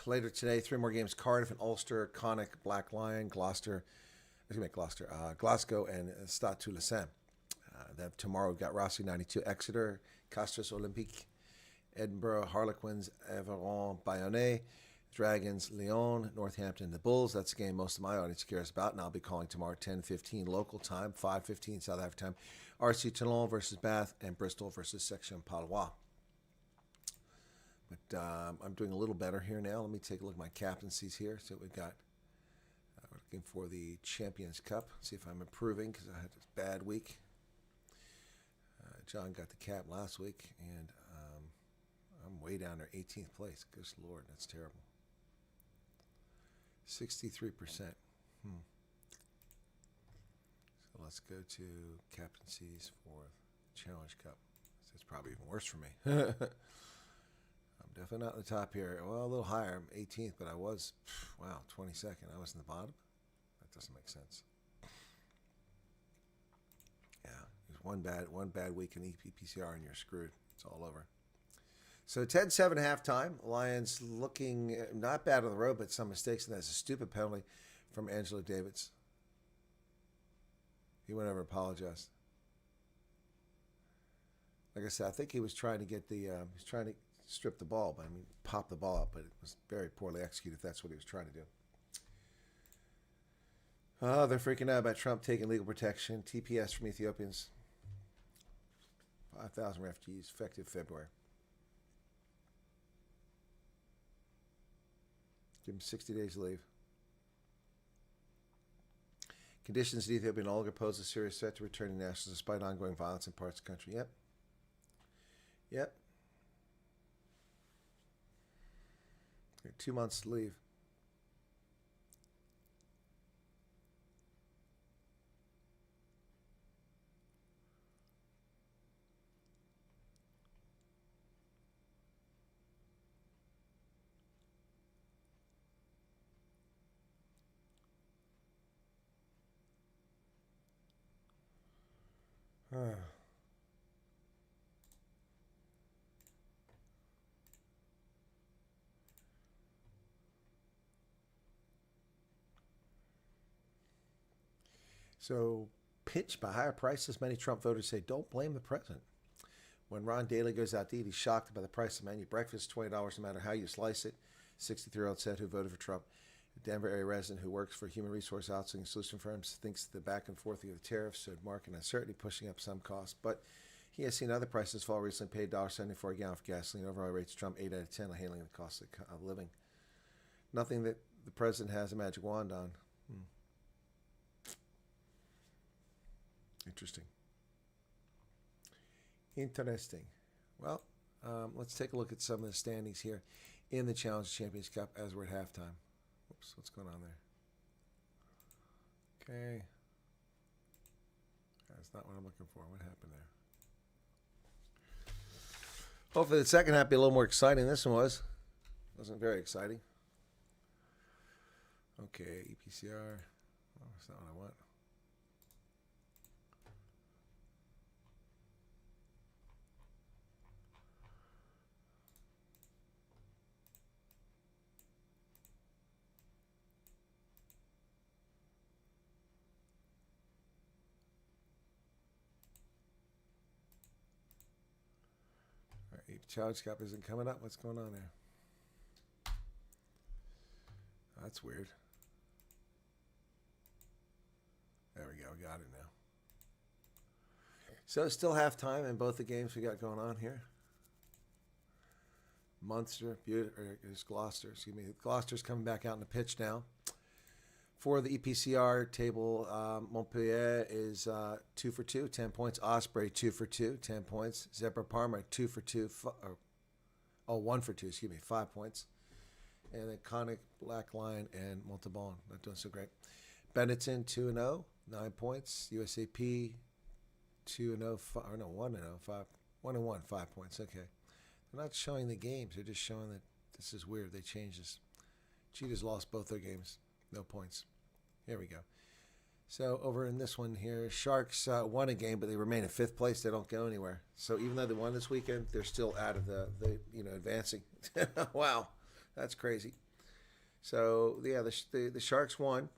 Later today, 3 more games. Cardiff and Ulster, Connacht, Black Lion, Glasgow, and Stade Toulousain. Then tomorrow we've got Rossi 92, Exeter, Castres Olympique, Edinburgh, Harlequins, Aveyron, Bayonne, Dragons, Lyon, Northampton, the Bulls. That's the game most of my audience cares about, and I'll be calling tomorrow 10:15 local time, 5:15 South African time. RC Toulon versus Bath, and Bristol versus Section Palois. But I'm doing a little better here now. Let me take a look at my captaincies here. So we've got, we're looking for the Champions Cup. See if I'm improving because I had a bad week. John got the cap last week, and I'm way down there, 18th place. Good Lord, that's terrible. 63%. So let's go to captaincies for Challenge Cup. It's probably even worse for me. I'm definitely not in the top here. Well, a little higher. I'm 18th, but I was, wow, 22nd. I was in the bottom. That doesn't make sense. Yeah, there's one bad week in EPCR and you're screwed. It's all over. So 10-7 halftime. Lions looking not bad on the road, but some mistakes, and that's a stupid penalty from Angelo Davids. He went over and apologized. Like I said, I think he was trying to get the he's trying to strip the ball, but I mean pop the ball up, but it was very poorly executed if that's what he was trying to do. Oh, they're freaking out about Trump taking legal protection. TPS from Ethiopians. 5,000 refugees, effective February. Give him 60 days to leave. Conditions in Ethiopia no longer pose a serious threat to returning nationals despite ongoing violence in parts of the country. Yep. Yep. 2 months to leave. So, pitched by higher prices, many Trump voters say, don't blame the president. When Ron Daly goes out to eat, he's shocked by the price of menu breakfast, $20 no matter how you slice it. 63-year-old said who voted for Trump. A Denver area resident who works for human resource outsourcing solution firms thinks the back and forth of the tariffs showed market uncertainty, pushing up some costs. But he has seen other prices fall recently, paid $1.74 a gallon for gasoline. Overall rates Trump 8 out of 10 on handling the cost of living. Nothing that the president has a magic wand on. Interesting. Well, let's take a look at some of the standings here in the Challenge Champions Cup as we're at halftime. Whoops, what's going on there? Okay. That's not what I'm looking for. What happened there? Hopefully the second half will be a little more exciting than this one was. Wasn't very exciting. Okay, EPCR. Oh, that's not what I want. All right, Challenge Cup isn't coming up. What's going on there? That's weird. There we go. We got it now. So it's still halftime in both the games we got going on here. Munster, is Gloucester. Excuse me. Gloucester's coming back out in the pitch now. For the EPCR table, Montpellier is 2 for 2, 10 points. Osprey 2 for 2, 10 points. Zebra Parma 2 for 2, 1 for 2. Excuse me, 5 points. And then Conic, Black Lion, and Montauban not doing so great. Benetton 2-0, 9 points. USAP 2-0, 1-1, 5 points. Okay, they're not showing the games. They're just showing that this is weird. They changed this. Cheetahs lost both their games. No points. Here we go. So over in this one here, Sharks won a game, but they remain in 5th place. They don't go anywhere. So even though they won this weekend, they're still out of the advancing. Wow, that's crazy. So yeah, the Sharks won,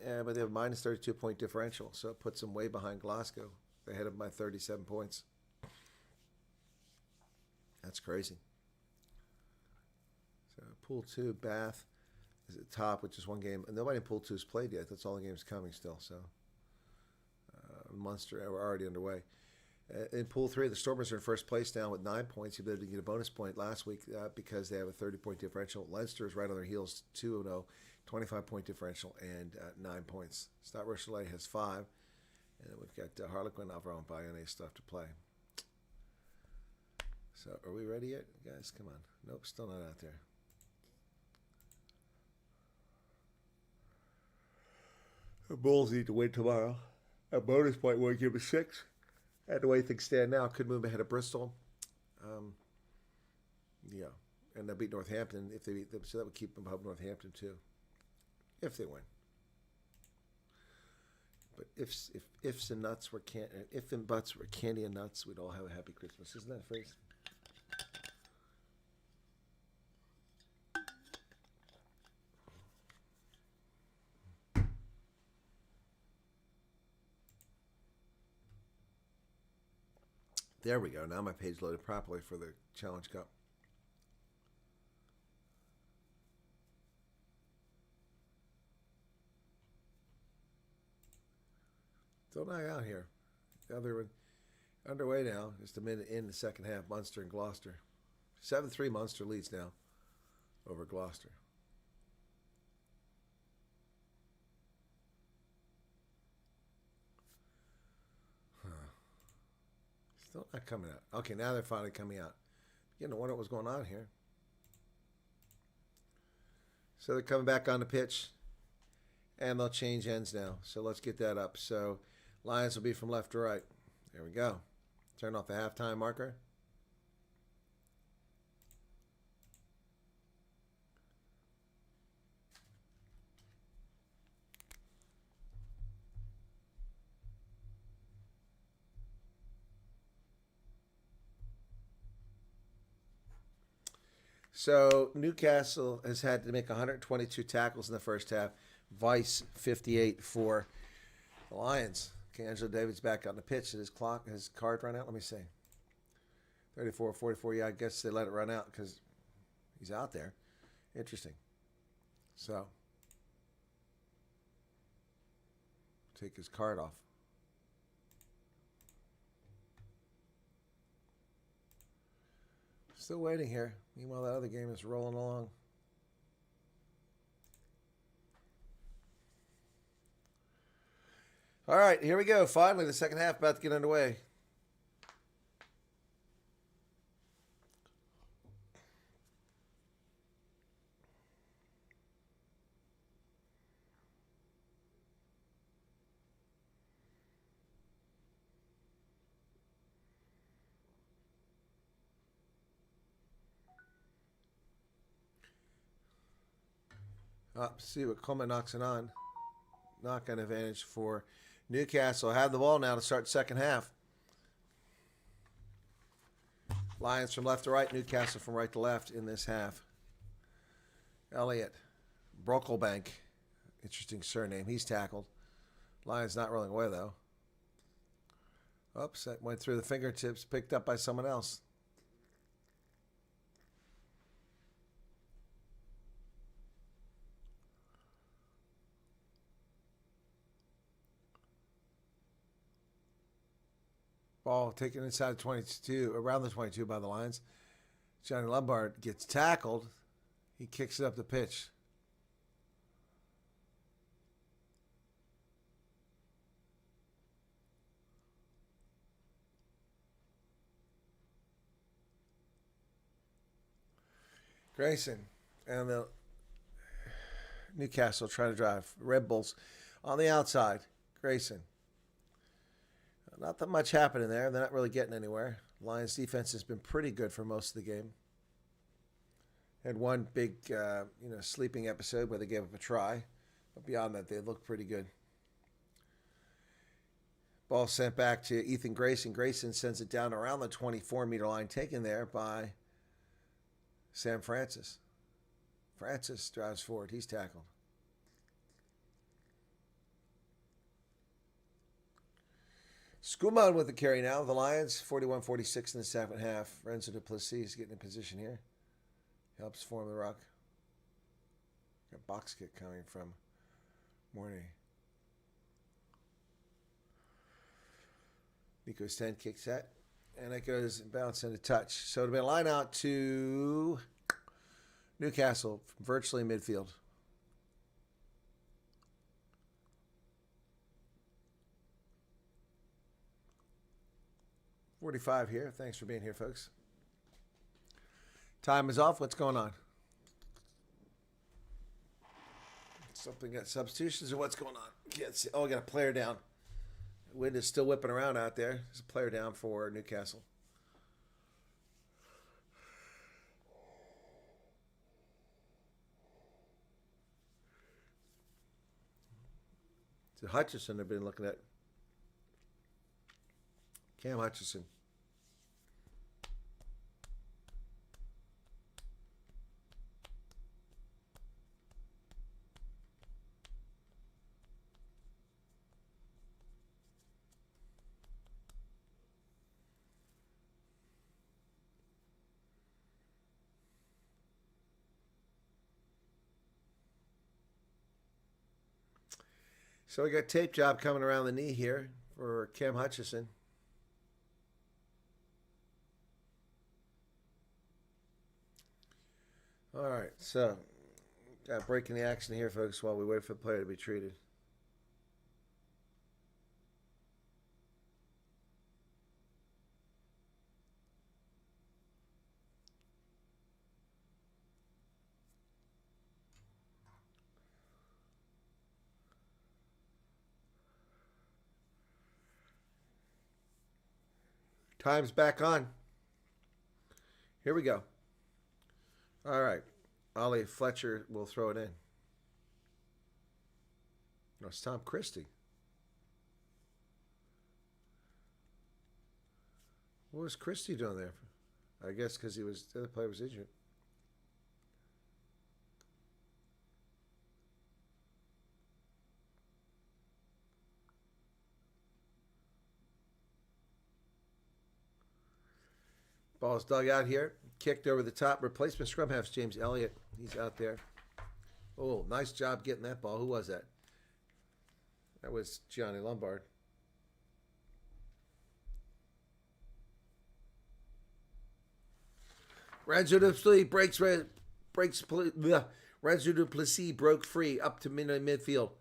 but they have a minus 32-point differential. So it puts them way behind Glasgow. They ahead of them by 37 points. That's crazy. So Pool 2, Bath is at the top, which is one game. Nobody in Pool 2 has played yet. That's all the games coming still. So Munster, we're already underway. In Pool 3, the Stormers are in first place now with 9 points. You didn't get a bonus point last week because they have a 30-point differential. Leinster is right on their heels, 2-0, 25-point differential, and 9 points. Stade Rochelet has 5. And then we've got Harlequin, Navarro, and Bayonne stuff to play. So, are we ready yet, guys? Come on. Nope, still not out there. The Bulls need to win tomorrow. A bonus point would give us 6. And the way things stand now, could move ahead of Bristol. Yeah. And they'll beat Northampton if they beat them. So that would keep them above Northampton, too. If they win. But ifs and nuts were if and buts were candy and nuts, we'd all have a happy Christmas. Isn't that a phrase? There we go. Now my page loaded properly for the Challenge Cup. Still not out here. The other one underway now. Just a minute in the second half. Munster and Gloucester. 7-3 Munster leads now over Gloucester. Still not coming out. Okay, now they're finally coming out. Beginning to wonder what was going on here. So they're coming back on the pitch. And they'll change ends now. So let's get that up. So Lions will be from left to right. There we go. Turn off the halftime marker. So Newcastle has had to make 122 tackles in the first half. Vice 58 for the Lions. Okay, Angelo David's back on the pitch. Did his card run out? Let me see. 34-44. Yeah, I guess they let it run out because he's out there. Interesting. So take his card off. Still waiting here. Meanwhile, that other game is rolling along. All right, here we go. Finally, the second half about to get underway. See what Coleman knocks it on. Knock-on advantage for Newcastle. Have the ball now to start second half. Lions from left to right, Newcastle from right to left in this half. Elliott, Brocklebank, interesting surname. He's tackled. Lions not rolling away, though. Oops, that went through the fingertips, picked up by someone else. Ball taken inside 22, around the 22 by the Lions. Johnny Lombard gets tackled. He kicks it up the pitch. Grayson and the Newcastle trying to drive. Red Bulls on the outside. Grayson. Not that much happening there. They're not really getting anywhere. Lions defense has been pretty good for most of the game. Had one big, sleeping episode where they gave up a try. But beyond that, they looked pretty good. Ball sent back to Ethan Grayson. Grayson sends it down around the 24-meter line, taken there by Sam Francis. Francis drives forward. He's tackled. Skuman with the carry now. The Lions, 41-46 in the second half. Renzo Duplessis getting in position here. Helps form the ruck. Got a box kick coming from Mornay. Nico Sten kicks that. And it goes and bounce into touch. So it'll be a line out to Newcastle from virtually midfield. .45 here. Thanks for being here, folks. Time is off. What's going on? Something got substitutions or what's going on? Can't see. Oh, I got a player down. Wind is still whipping around out there. There's a player down for Newcastle. It's Hutchison I've been looking at. Cam Hutchison. So we got tape job coming around the knee here for Cam Hutchison. All right, so got breaking the action here, folks, while we wait for the player to be treated. Time's back on. Here we go. All right. Ollie Fletcher will throw it in. No, it's Tom Christie. What was Christie doing there? I guess because the other player was injured. Ball's dug out here. Kicked over the top. Replacement scrum half's James Elliott. He's out there. Oh, nice job getting that ball. Who was that? That was Gianni Lombard. Renzo Duplessis Renzo Duplessis broke free up to midfield.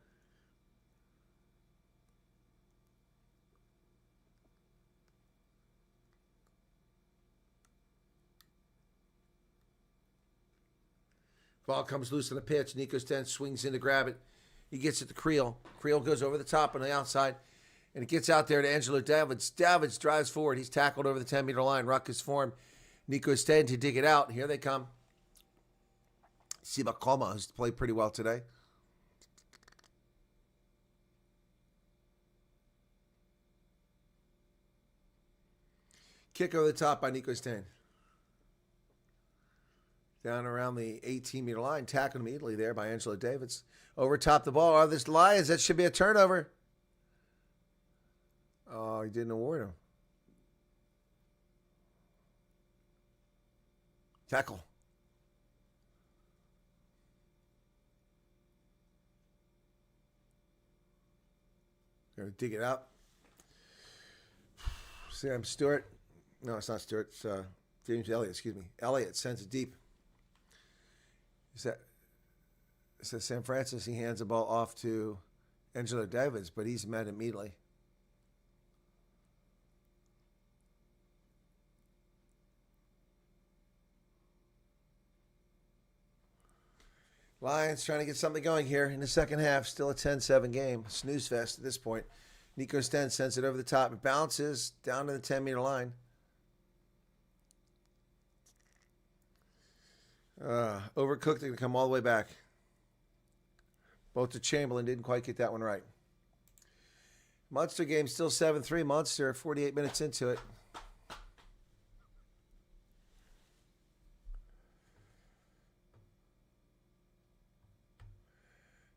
Ball comes loose on the pitch. Nico Sten swings in to grab it. He gets it to Creel. Creel goes over the top on the outside, and it gets out there to Angelo Davids. Davids drives forward. He's tackled over the 10-meter line. Ruck is formed. Nico Sten to dig it out. Here they come. Siba Koma, who's played pretty well today. Kick over the top by Nico Sten. Down around the 18-meter line, tackled immediately there by Angelo Davids. Over top the ball are the Lions. That should be a turnover. Oh, he didn't award him. Tackle. Going to dig it out. Sam Stewart. No, it's not Stewart. It's James Elliott, excuse me. Elliott sends it deep. It says San Francisco. He hands the ball off to Angelo Davids, but he's met immediately. Lions trying to get something going here in the second half. Still a 10-7 game. Snooze fest at this point. Nico Sten sends it over the top. It bounces down to the 10-meter line. Overcooked. They're going to come all the way back. Both to Chamberlain. Didn't quite get that one right. Munster game still 7-3. Munster 48 minutes into it.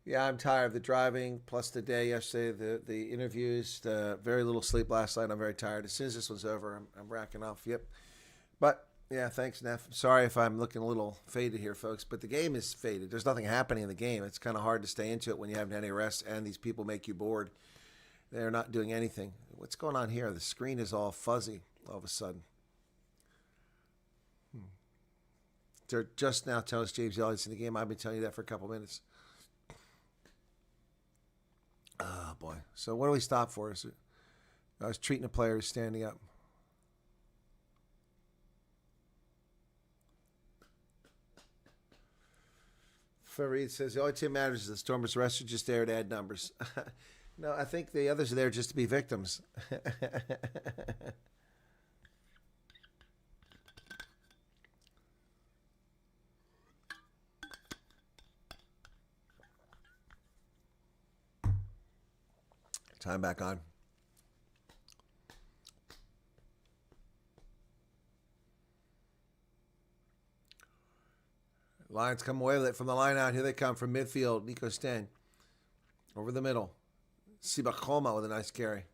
Yeah, I'm tired of the driving, plus the day yesterday, the interviews, the very little sleep last night. I'm very tired. As soon as this one's over, I'm racking off. Yep. But, yeah, thanks, Neff. Sorry if I'm looking a little faded here, folks, but the game is faded. There's nothing happening in the game. It's kind of hard to stay into it when you haven't had any rest, and these people make you bored. They're not doing anything. What's going on here? The screen is all fuzzy all of a sudden. They're just now telling us James Elliott's in the game. I've been telling you that for a couple minutes. Oh, boy. So what do we stop for? I was treating a player who's standing up. Farid says the only thing that matters is the Stormers rest are just there to add numbers. No, I think the others are there just to be victims. Time back on. Lions come away with it from the line out. Here they come from midfield. Nico Sten over the middle. Sibakoma with a nice carry.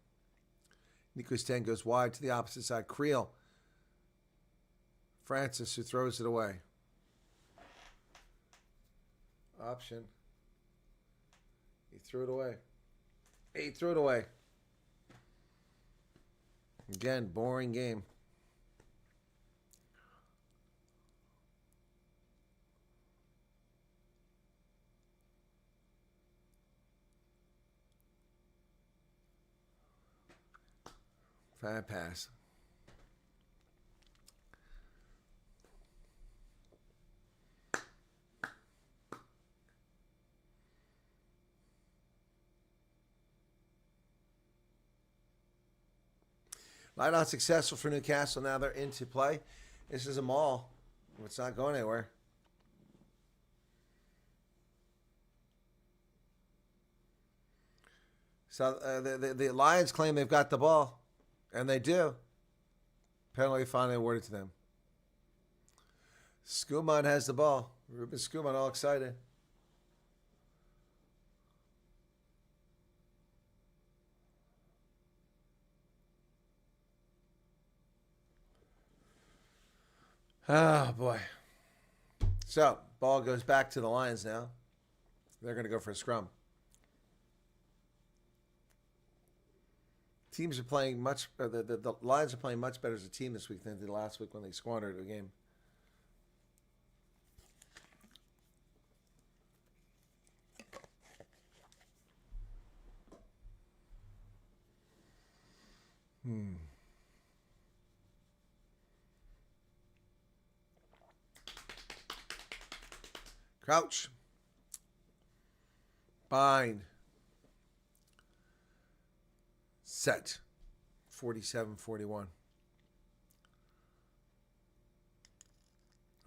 Nico Sten goes wide to the opposite side. Creel. Francis, who throws it away. Option. He threw it away. He threw it away. Again, boring game. Fine pass. Line out successful for Newcastle. Now they're into play. This is a maul. It's not going anywhere. So the Lions claim they've got the ball. And they do. Penalty finally awarded to them. Skuman has the ball. Ruben Skuman all excited. Oh, boy. So, ball goes back to the Lions now. They're going to go for a scrum. Teams are playing much. The Lions are playing much better as a team this week than they did last week when they squandered a game. Crouch. Bind. Set. 47-41.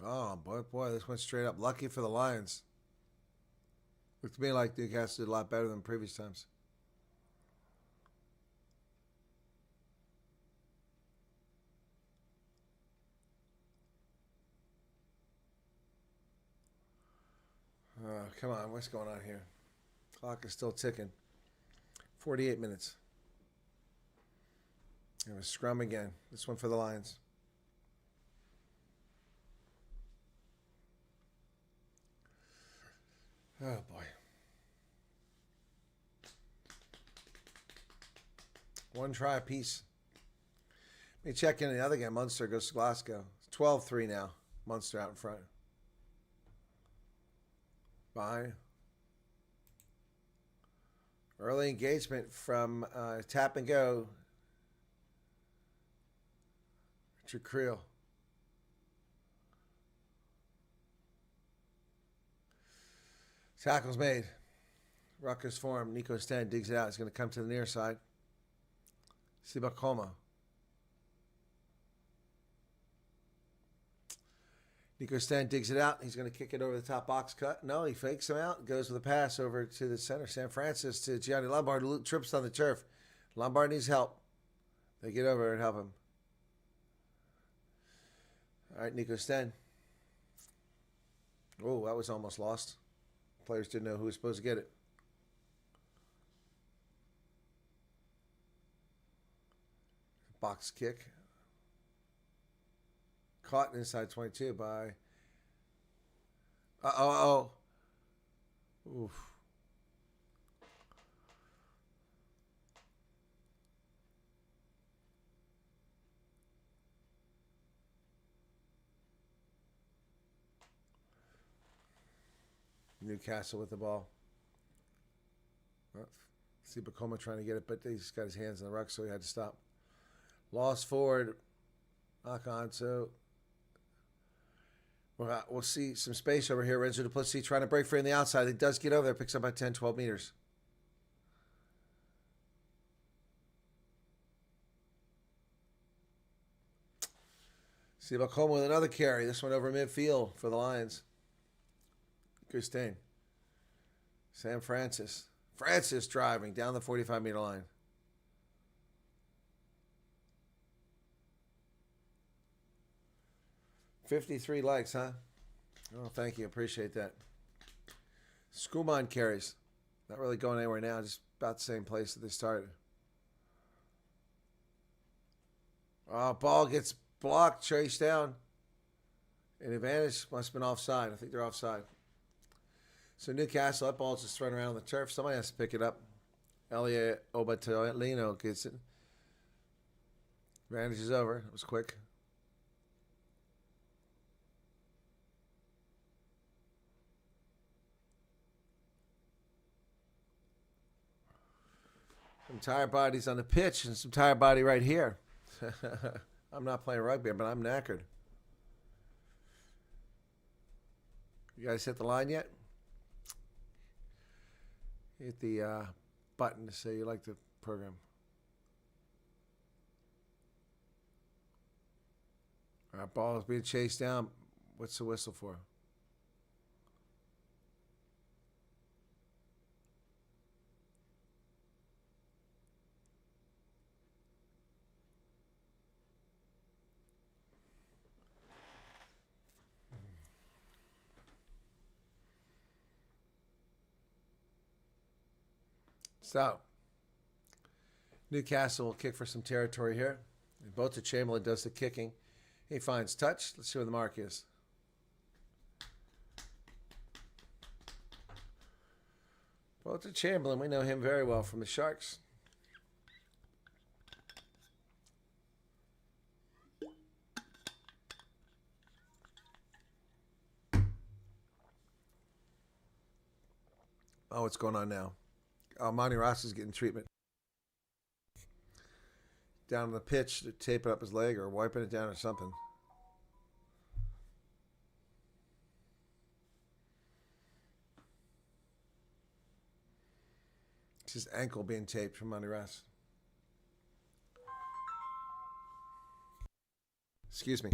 Oh, boy, this went straight up. Lucky for the Lions. Looked to me like Newcastle did a lot better than previous times. Oh, come on. What's going on here? Clock is still ticking. 48 minutes. It was scrum again. This one for the Lions. Oh, boy. One try apiece. Let me check in the other game. Munster goes to Glasgow. It's 12-3 now. Munster out in front. Behind. Early engagement from tap and go. Richard Creel. Tackle's made. Ruckus form. Nico Sten digs it out. He's going to come to the near side. Sibakoma. Nico Sten digs it out. He's going to kick it over the top box cut. No, he fakes him out. Goes with a pass over to the center. San Francis to Gianni Lombard, who trips on the turf. Lombard needs help. They get over and help him. All right, Nico Sten. Oh, that was almost lost. Players didn't know who was supposed to get it. Box kick. Caught inside 22 by... Oof. Newcastle with the ball. Well, see Bacoma trying to get it, but he's got his hands in the ruck, so he had to stop. Lost forward. Knock on. So we'll see some space over here. Renzo Duplessis trying to break free on the outside. He does get over there. Picks up by 10, 12 meters. See Bacoma with another carry. This one over midfield for the Lions. Christine. Sam Francis. Francis driving down the 45-meter line. $53 likes, huh? Oh, thank you. Appreciate that. Skuman carries. Not really going anywhere now. Just about the same place that they started. Oh, ball gets blocked, chased down. An advantage must have been offside. I think they're offside. So Newcastle, that ball's just thrown around on the turf. Somebody has to pick it up. Elliot Obatolino gets it. Advantage is over. It was quick. Some tired bodies on the pitch and some tired body right here. I'm not playing rugby, but I'm knackered. You guys hit the line yet? Hit the button to say you like the program. All right, ball is being chased down. What's the whistle for? So, Newcastle will kick for some territory here. Both Chamberlain does the kicking. He finds touch. Let's see where the mark is. Both Chamberlain, we know him very well from the Sharks. Oh, what's going on now? Monty Ross is getting treatment. Down on the pitch, taping up his leg or wiping it down or something. It's his ankle being taped from Monty Ross. Excuse me.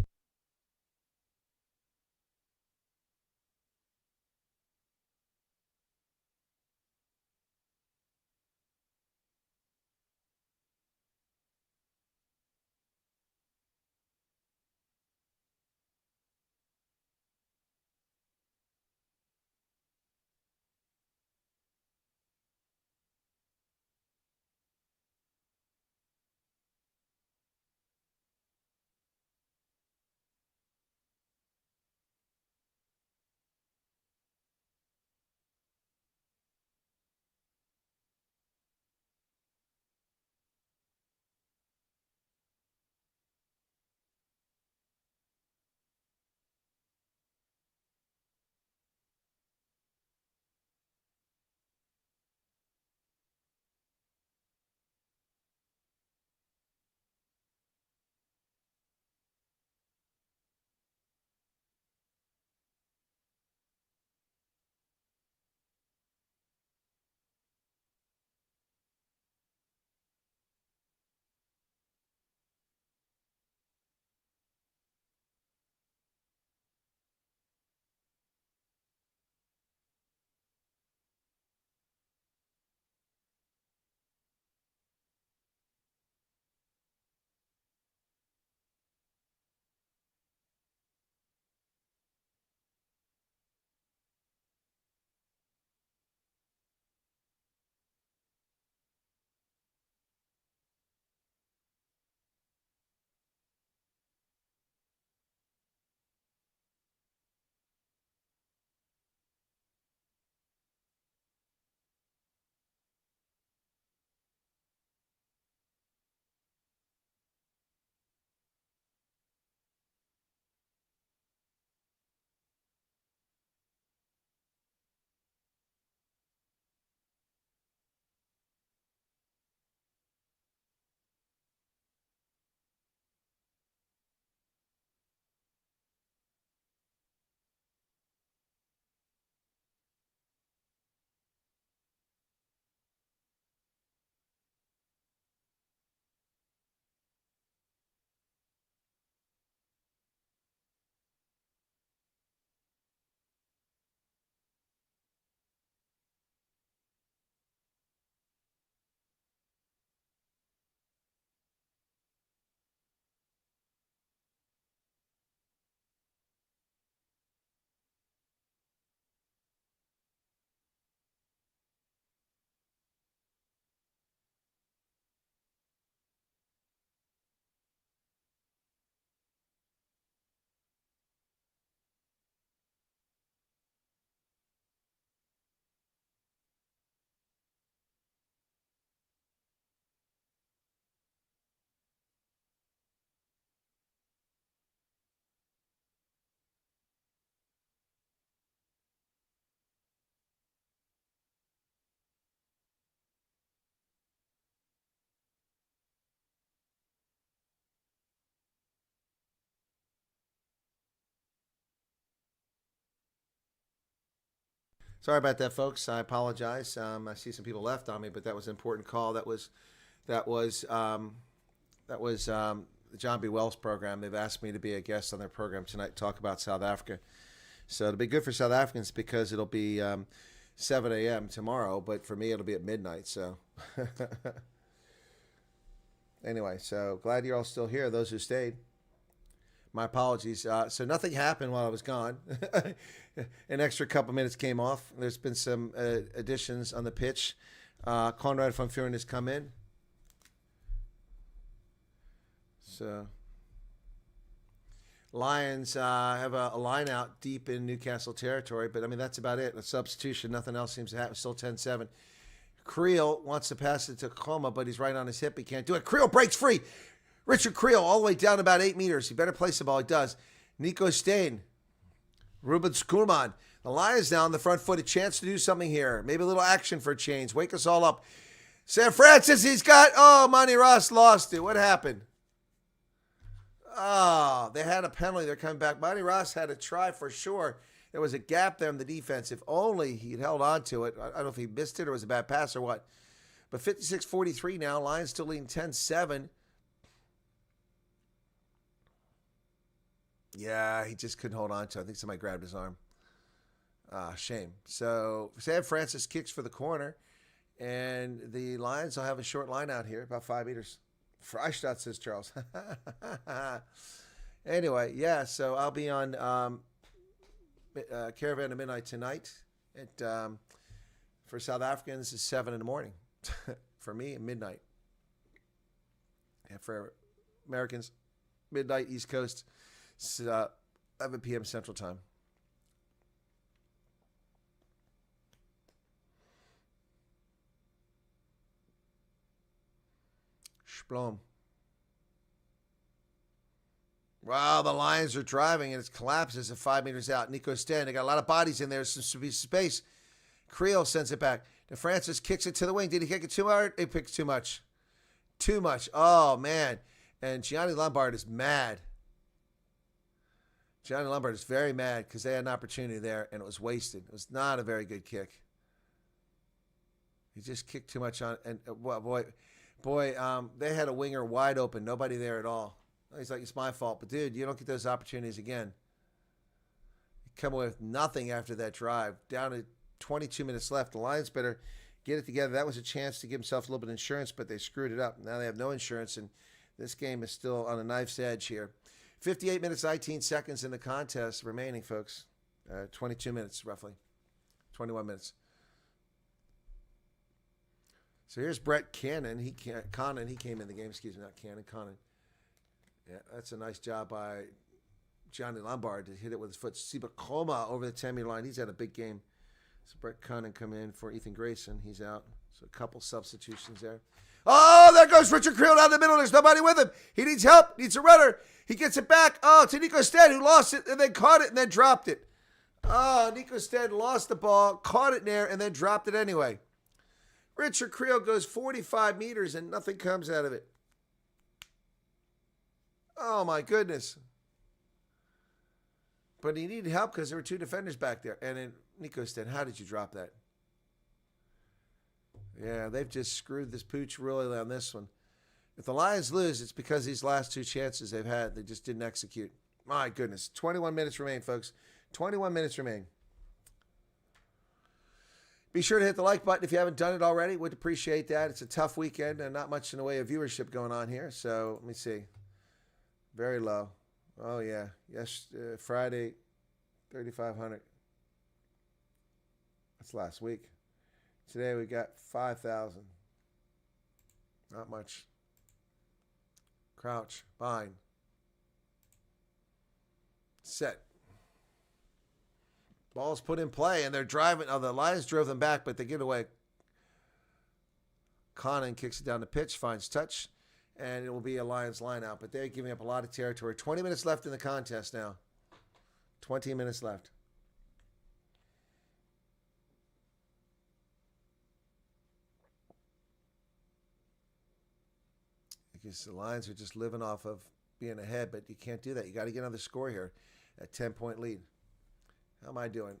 Sorry about that, folks. I apologize. I see some people left on me, but that was an important call. That was the John B. Wells program. They've asked me to be a guest on their program tonight, talk about South Africa. So it'll be good for South Africans because it'll be 7 a.m. tomorrow, but for me it'll be at midnight. So anyway, so glad you're all still here, those who stayed. My apologies. So nothing happened while I was gone. An extra couple minutes came off. There's been some additions on the pitch. Conrad van Vuren has come in. So Lions have a line out deep in Newcastle territory, but I mean, that's about it. A substitution, nothing else seems to happen. Still 10-7. Creel wants to pass it to Coma, but he's right on his hip. He can't do it. Creel breaks free. Richard Creel all the way down about 8 meters. He better place the ball. He does. Nico Steen. Ruben Skulman. The Lions now on the front foot. A chance to do something here. Maybe a little action for a change. Wake us all up. San Francis, he's got... Oh, Monty Ross lost it. What happened? Oh, they had a penalty. They're coming back. Monty Ross had a try for sure. There was a gap there in the defense. If only he'd held on to it. I don't know if he missed it or it was a bad pass or what. But 56-43 now. Lions still leading 10-7. Yeah, he just couldn't hold on to it. I think somebody grabbed his arm. Shame. So Sam Francis kicks for the corner. And the Lions will have a short line out here, about 5 meters. Freistadt, says Charles. Anyway, yeah, so I'll be on Caravan of Midnight tonight. For South Africans, it's 7 in the morning. For me, midnight. And for Americans, midnight, East Coast, it's 11 p.m. Central Time. Splom. Wow, the Lions are driving and it collapses at 5 meters out. Nico Steen, they got a lot of bodies in there. Some space. Creel sends it back. Now Francis kicks it to the wing. Did he kick it too hard? He picked too much. Too much. Oh, man. And Gianni Lombard is mad. Gianni Lombard is very mad because they had an opportunity there and it was wasted. It was not a very good kick. He just kicked too much on. And boy, they had a winger wide open. Nobody there at all. He's like, it's my fault. But, dude, you don't get those opportunities again. You come away with nothing after that drive. Down to 22 minutes left. The Lions better get it together. That was a chance to give themselves a little bit of insurance, but they screwed it up. Now they have no insurance, and this game is still on a knife's edge here. 58 minutes, 19 seconds in the contest remaining, folks. 22 minutes, roughly. 21 minutes. So here's Brett Cannon. He came in the game. Excuse me, not Cannon. Connon. Yeah, that's a nice job by Johnny Lombard to hit it with his foot. Siba Koma over the 10-meter line. He's had a big game. So Brett Cannon come in for Ethan Grayson. He's out. So a couple substitutions there. Oh, there goes Richard Creel down the middle. There's nobody with him. He needs help. Needs a runner. He gets it back. Oh, to Nico Steen, who lost it and then caught it and then dropped it. Oh, Nico Steen lost the ball, caught it there, and then dropped it anyway. Richard Creel goes 45 meters and nothing comes out of it. Oh, my goodness. But he needed help because there were two defenders back there. And then Nico Steen, how did you drop that? Yeah, they've just screwed this pooch really on this one. If the Lions lose, it's because these last two chances they've had, they just didn't execute. My goodness. 21 minutes remain, folks. 21 minutes remain. Be sure to hit the like button if you haven't done it already. Would appreciate that. It's a tough weekend and not much in the way of viewership going on here. So let me see. Very low. Oh, yeah. Yes, Friday, 3,500. That's last week. Today we got 5,000. Not much. Crouch. Bind. Set. Ball's put in play, and they're driving. Oh, the Lions drove them back, but they get away. Connon kicks it down the pitch, finds touch, and it will be a Lions line out. But they're giving up a lot of territory. 20 minutes left in the contest now. 20 minutes left. Because the Lions are just living off of being ahead, but you can't do that. You got to get another score here. A 10-point lead. How am I doing?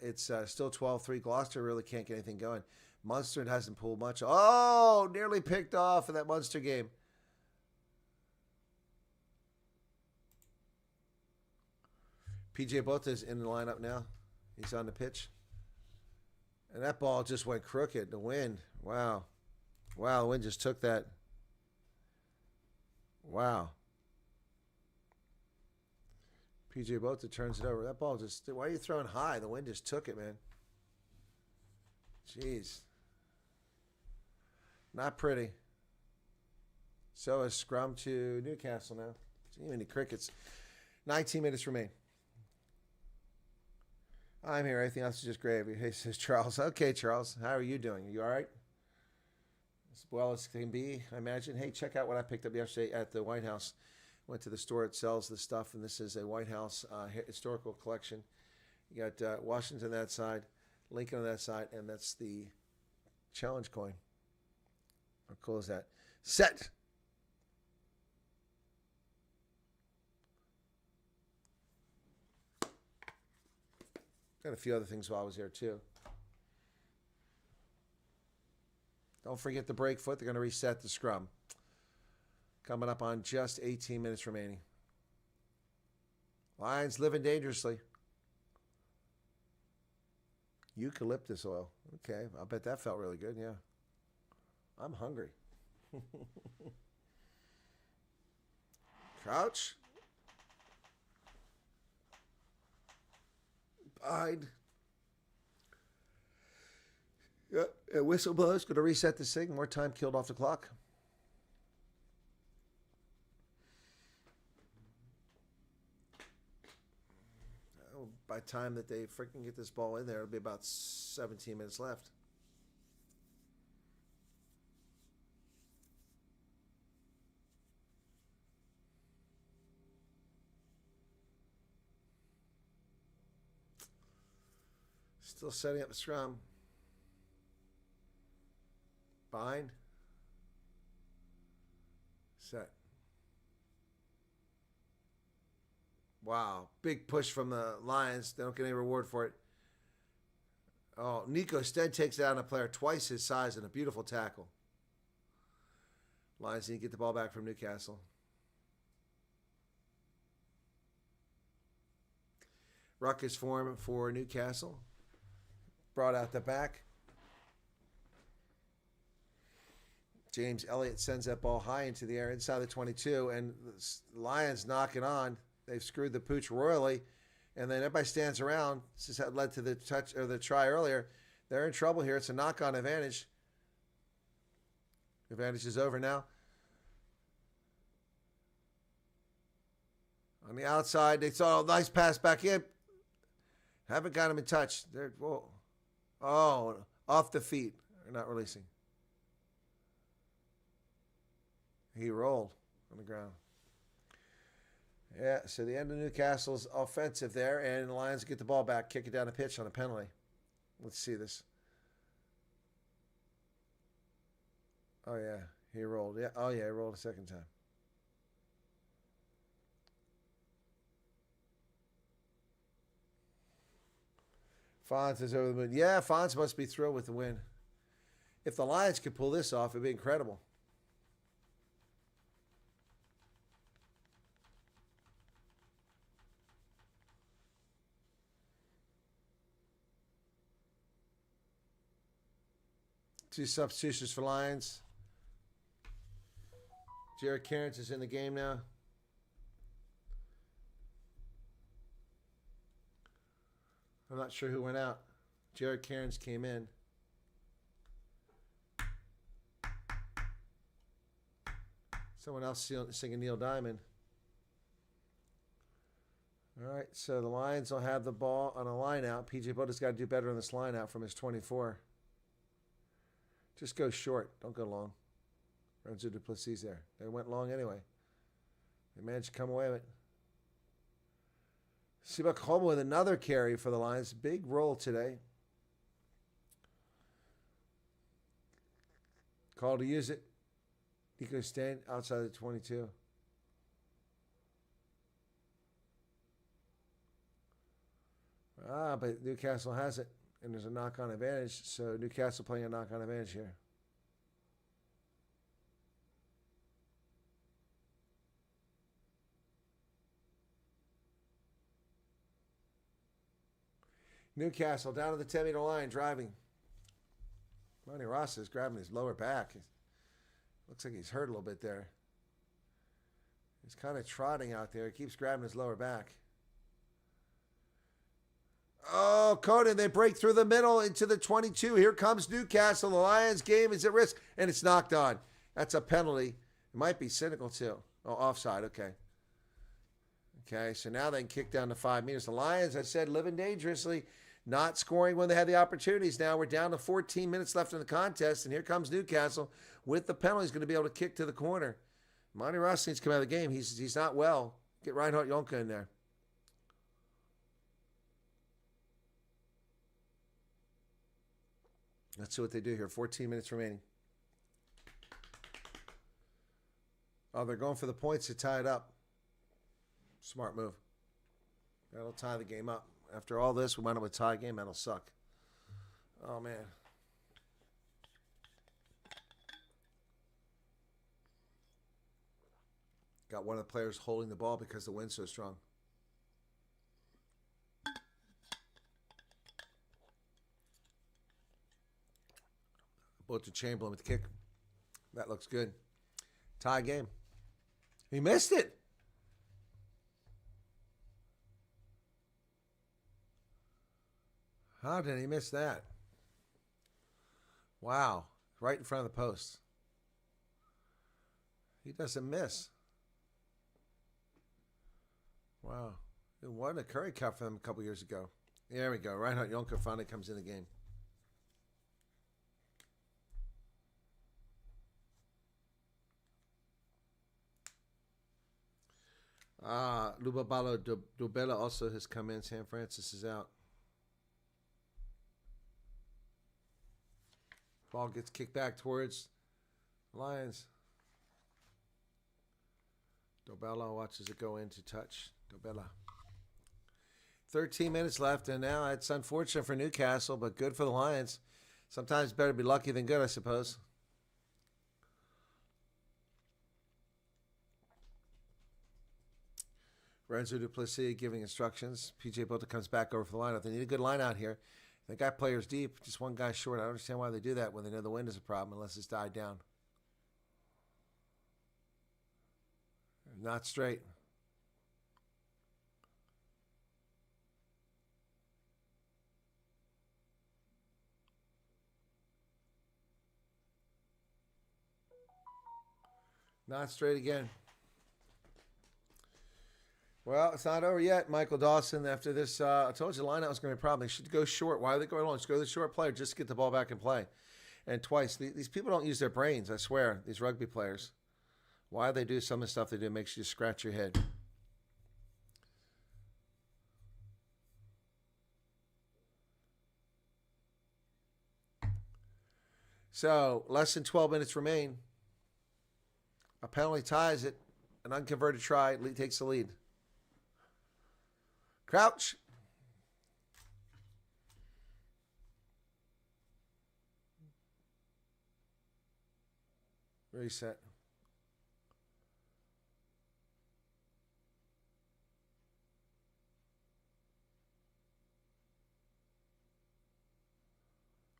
It's still 12-3. Gloucester really can't get anything going. Munster hasn't pulled much. Oh, nearly picked off in that Munster game. PJ Bota's in the lineup now. He's on the pitch. And that ball just went crooked. The wind. Wow. Wow, the wind just took that. Wow. PJ Bota turns it over. That ball just... Why are you throwing high? The wind just took it, man. Jeez. Not pretty. So is scrum to Newcastle now. Too many crickets. 19 minutes remain. I'm here. Everything else is just gravy. Hey, says Charles. Okay, Charles. How are you doing? Are you all right? As well as can be, I imagine. Hey, check out what I picked up yesterday at the White House. Went to the store. It sells the stuff, and this is a White House historical collection. You got Washington on that side, Lincoln on that side, and that's the challenge coin. How cool is that? Set! Got a few other things while I was there, too. Don't forget the break foot. They're going to reset the scrum. Coming up on just 18 minutes remaining. Lions living dangerously. Eucalyptus oil. Okay, I'll bet that felt really good, yeah. I'm hungry. Crouch. Bide. Yep, a whistle blows. Going to reset the sig. More time killed off the clock. Oh, by the time that they freaking get this ball in there, it'll be about 17 minutes left. Still setting up the scrum. Bind. Set. Wow. Big push from the Lions. They don't get any reward for it. Oh, Nico Stead takes down a player twice his size in a beautiful tackle. Lions need to get the ball back from Newcastle. Ruckus form for Newcastle. Brought out the back. James Elliott sends that ball high into the air inside the 22, and the Lions knock it on. They've screwed the pooch royally, and then everybody stands around. This is what led to the touch or the try earlier. They're in trouble here. It's a knock-on advantage. Advantage is over now. On the outside, they saw a nice pass back in. Haven't got him in touch. They're whoa. Oh, off the feet. They're not releasing. He rolled on the ground. Yeah, so the end of Newcastle's offensive there, and the Lions get the ball back, kick it down the pitch on a penalty. Let's see this. Oh, yeah, he rolled. Yeah, oh, yeah, he rolled a second time. Fonz is over the moon. Yeah, Fonz must be thrilled with the win. If the Lions could pull this off, it'd be incredible. Two substitutions for Lions. Jared Cairns is in the game now. I'm not sure who went out. Jared Cairns came in. Someone else singing Neil Diamond. All right, so the Lions will have the ball on a line out. PJ Bota's got to do better on this line out from his 24. Just go short. Don't go long. Renzo Duplessis there. They went long anyway. They managed to come away with it. Sibak Homo with another carry for the Lions. Big roll today. Call to use it. Nico Stain outside the 22. But Newcastle has it, and there's a knock-on advantage. So Newcastle playing a knock-on advantage here. Newcastle down to the 10-meter line, driving. Monty Ross is grabbing his lower back. Looks like he's hurt a little bit there. He's kind of trotting out there. He keeps grabbing his lower back. Oh, Conan, they break through the middle into the 22. Here comes Newcastle. The Lions game is at risk, and it's knocked on. That's a penalty. It might be cynical, too. Oh, offside. Okay. Okay, so now they can kick down to 5 meters. The Lions, I said, living dangerously, not scoring when they had the opportunities. Now we're down to 14 minutes left in the contest, and here comes Newcastle with the penalty. He's going to be able to kick to the corner. Monty Ross needs to come out of the game. He's not well. Get Reinhard Jonker in there. Let's see what they do here. 14 minutes remaining. Oh, they're going for the points to tie it up. Smart move. That'll tie the game up. After all this, we wind up with a tie game. That'll suck. Oh, man. Got one of the players holding the ball because the wind's so strong. Both to Chamberlain with the kick. That looks good. Tie game. He missed it. How did he miss that? Wow. Right in front of the post. He doesn't miss. Wow. It won a Curry Cup for them a couple years ago. There we go. Reinhard Jonker finally comes in the game. Lubabalo Dobela also has come in. San Francisco is out. Ball gets kicked back towards Lions. Dobela watches it go into touch. Dobela. 13 minutes left, and now it's unfortunate for Newcastle, but good for the Lions. Sometimes better be lucky than good, I suppose. Renzo Duplessis giving instructions. PJ Bota comes back over for the line. They need a good line out here. They got players deep, just one guy short. I don't understand why they do that when they know the wind is a problem unless it's died down. Not straight. Not straight again. Well, it's not over yet, Michael Dawson. After this, I told you the lineout was going to be a problem. They should go short. Why are they going long? Just go to the short player just to get the ball back and play. And twice, these people don't use their brains, I swear, these rugby players. Why they do some of the stuff they do makes you just scratch your head. So, less than 12 minutes remain. A penalty ties it. An unconverted try takes the lead. Crouch. Reset.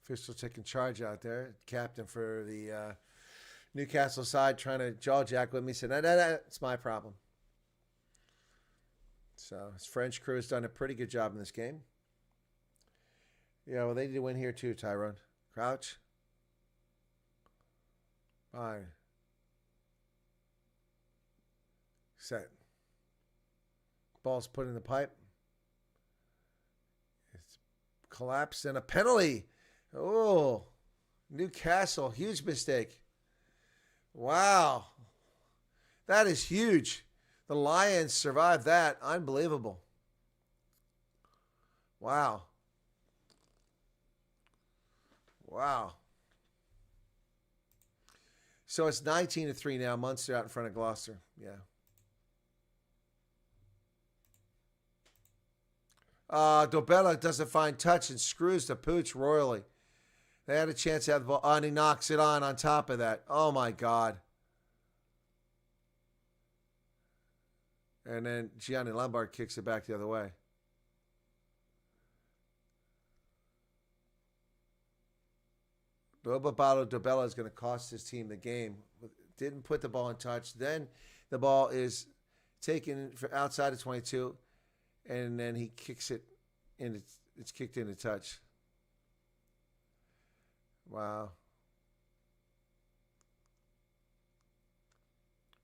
Official taking charge out there. Captain for the Newcastle side trying to jaw jack with me. Said, no, it's my problem. So his French crew has done a pretty good job in this game. Yeah, well, they need to win here too, Tyrone. Crouch. Fine. Set. Ball's put in the pipe. It's collapsed and a penalty. Oh, Newcastle, huge mistake. Wow. That is huge. The Lions survived that. Unbelievable. Wow. Wow. So it's 19-3 now. Munster out in front of Gloucester. Yeah. Dobella doesn't find touch and screws the pooch royally. They had a chance to have the ball. And he knocks it on top of that. Oh, my God. And then Gianni Lombard kicks it back the other way. Roberto Dobella is going to cost his team the game. Didn't put the ball in touch. Then the ball is taken for outside of 22, and then he kicks it, and it's kicked into touch. Wow.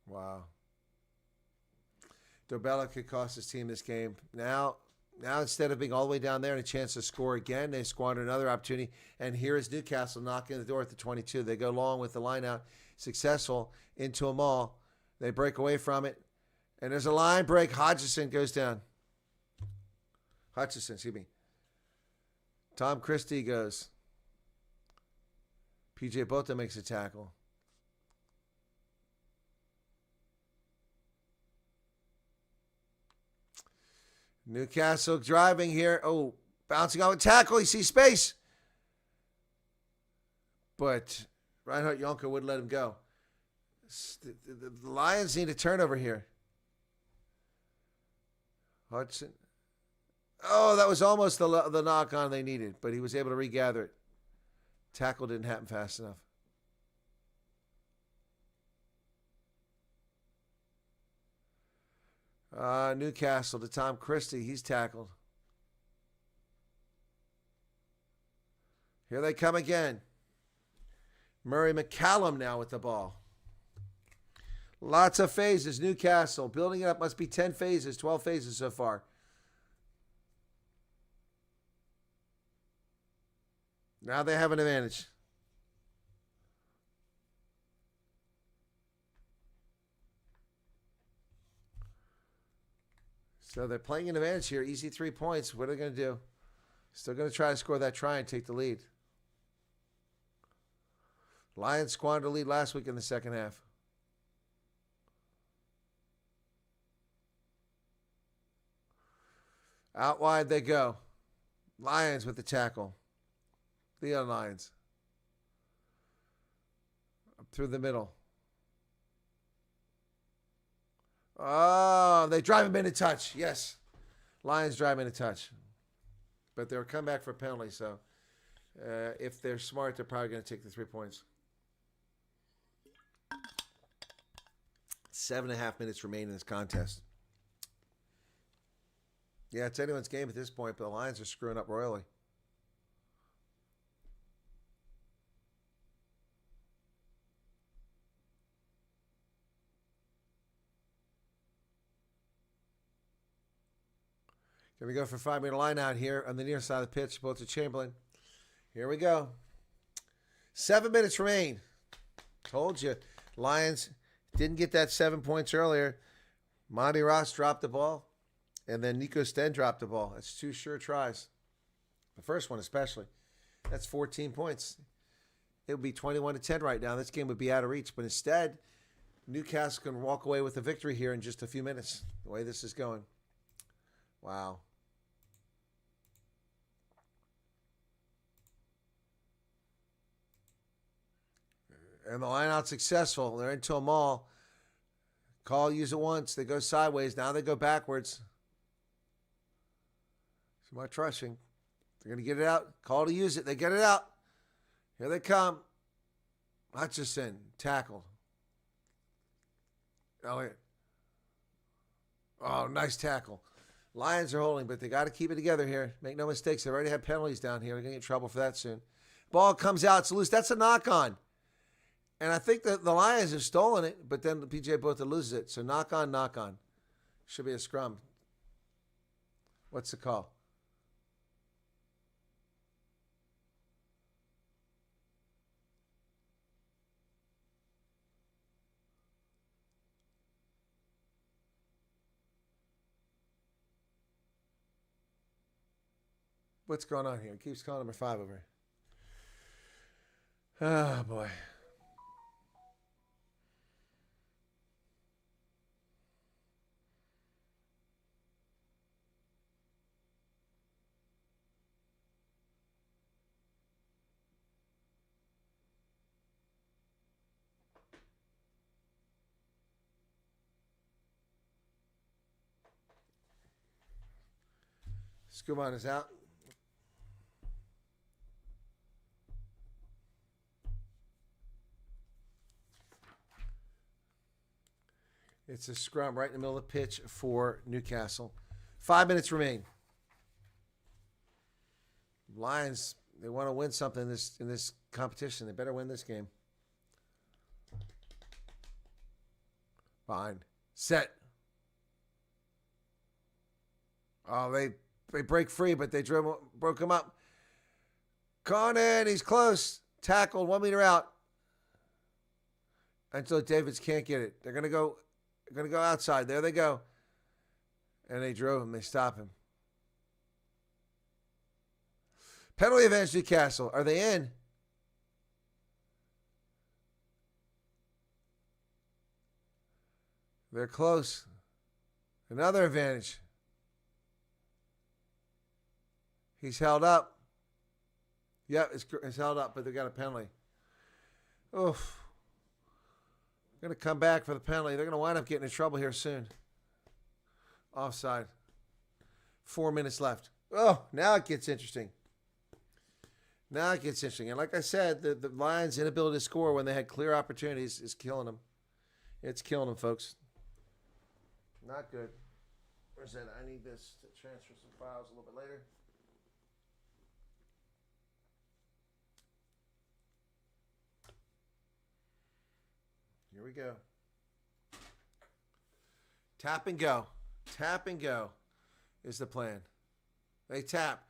Wow. Dobella could cost his team this game. Now instead of being all the way down there and a chance to score again, they squander another opportunity. And here is Newcastle knocking the door at the 22. They go long with the line out, successful into a maul. They break away from it. And there's a line break. Hutchison goes down. Hutchison, excuse me. Tom Christie goes. PJ Bota makes a tackle. Newcastle driving here. Oh, bouncing off a tackle. He sees space. But Reinhard Jonker wouldn't let him go. The Lions need a turnover here. Hudson. Oh, that was almost the knock-on they needed, but he was able to regather it. Tackle didn't happen fast enough. Newcastle to Tom Christie. He's tackled. Here they come again. Murray McCallum now with the ball. Lots of phases. Newcastle building it up. Must be 10 phases, 12 phases so far. Now they have an advantage. So they're playing an advantage here. Easy 3 points. What are they going to do? Still going to try to score that try and take the lead. Lions squandered the lead last week in the second half. Out wide they go. Lions with the tackle. Leon Lions. Up through the middle. Oh, they drive him into touch. Yes. Lions drive him into touch. But they'll come back for a penalty, so if they're smart, they're probably going to take the 3 points. 7.5 minutes remain in this contest. Yeah, it's anyone's game at this point, but the Lions are screwing up royally. Going to go for a 5-meter line out here on the near side of the pitch, both to Chamberlain. Here we go. 7 minutes remain. Told you. Lions didn't get that 7 points earlier. Monty Ross dropped the ball, and then Nico Sten dropped the ball. That's 2 sure tries. The first one especially. That's 14 points. It would be 21-10 right now. This game would be out of reach, but instead, Newcastle can walk away with a victory here in just a few minutes, the way this is going. Wow. And the line out successful. They're into a maul. Call, use it once. They go sideways. Now they go backwards. Too much rushing. They're going to get it out. Call to use it. They get it out. Here they come. Hutchison tackled. Elliott. Oh, nice tackle. Lions are holding, but they got to keep it together here. Make no mistakes. They already have penalties down here. We're going to get in trouble for that soon. Ball comes out. It's loose. That's a knock-on. And I think that the Lions have stolen it, but then the PJ Bota loses it. So knock-on, knock-on. Should be a scrum. What's the call? What's going on here? It keeps calling number 5 over here. Oh, boy. Scuban is out. It's a scrum right in the middle of the pitch for Newcastle. 5 minutes remain. Lions, they want to win something in this competition. They better win this game. Fine. Set. Oh, they break free, but they broke him up. Conan, he's close. Tackled, 1 meter out. Until Davids can't get it. They're gonna go outside. There they go. And they drove him. They stop him. Penalty advantage Newcastle. Are they in? They're close. Another advantage. He's held up. Yep, it's held up, but they got a penalty. Oof. Going to come back for the penalty. They're going to wind up getting in trouble here soon. Offside. 4 minutes left. Oh, now it gets interesting. Now it gets interesting. And like I said, the Lions' inability to score when they had clear opportunities is killing them. It's killing them, folks. Not good. Where's that? I need this to transfer some files a little bit later. Here we go. Tap and go. Tap and go is the plan. They tap.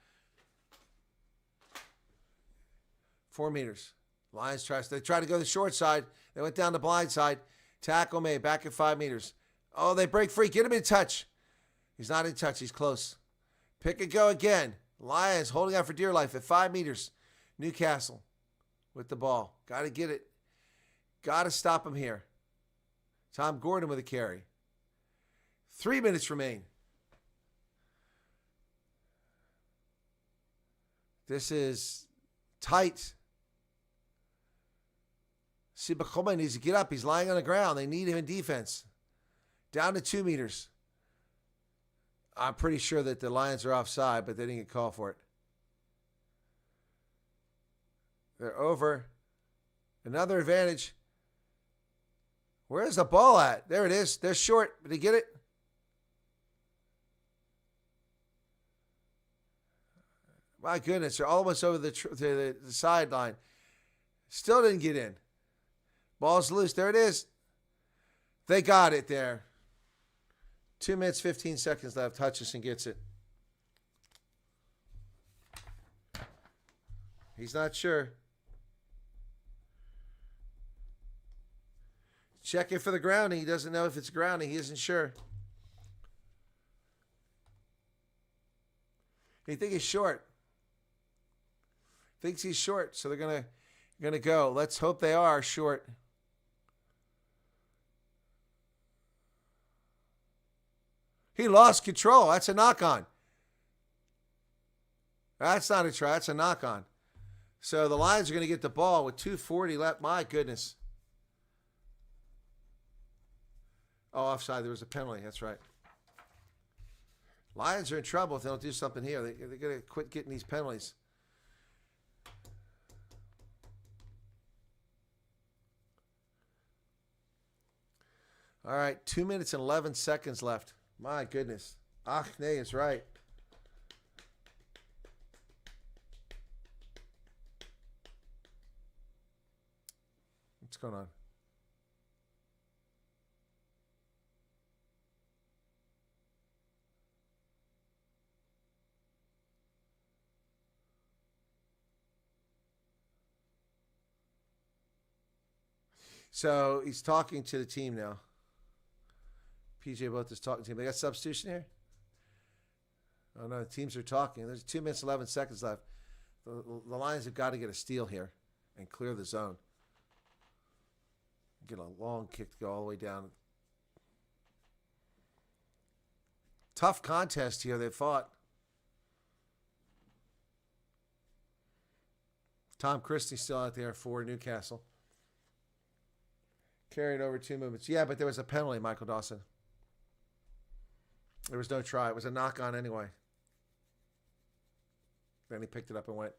4 meters. Lions they try to go to the short side. They went down the blind side. Tackle made. Back at 5 meters. Oh, they break free. Get him in touch. He's not in touch. He's close. Pick and go again. Lions holding out for dear life at 5 meters. Newcastle with the ball. Got to get it. Got to stop him here. Tom Gordon with a carry. 3 minutes remain. This is tight. Sibakoma needs to get up. He's lying on the ground. They need him in defense. Down to 2 meters. I'm pretty sure that the Lions are offside, but they didn't get called for it. They're over. Another advantage. Where's the ball at? There it is. They're short. Did he get it? My goodness, they're almost over the sideline. Still didn't get in. Ball's loose. There it is. They got it there. 2 minutes, 15 seconds left. Hutchison gets it. He's not sure. Checking for the grounding. He doesn't know if it's grounding. He isn't sure. He thinks he's short. Thinks he's short, so they're gonna go. Let's hope they are short. He lost control. That's a knock-on. That's not a try. That's a knock-on. So the Lions are going to get the ball with 2:40 left. My goodness. Oh, offside. There was a penalty. That's right. Lions are in trouble if they don't do something here. They're going to quit getting these penalties. All right, 2 minutes and 11 seconds left. My goodness. Achne is right. What's going on? So he's talking to the team now. PJ Both is talking to him. They got substitution here? Oh, no. The teams are talking. There's 2 minutes, 11 seconds left. The Lions have got to get a steal here and clear the zone. Get a long kick to go all the way down. Tough contest here they fought. Tom Christie still out there for Newcastle. Carried over 2 movements. Yeah, but there was a penalty, Michael Dawson. There was no try. It was a knock-on anyway. Then he picked it up and went.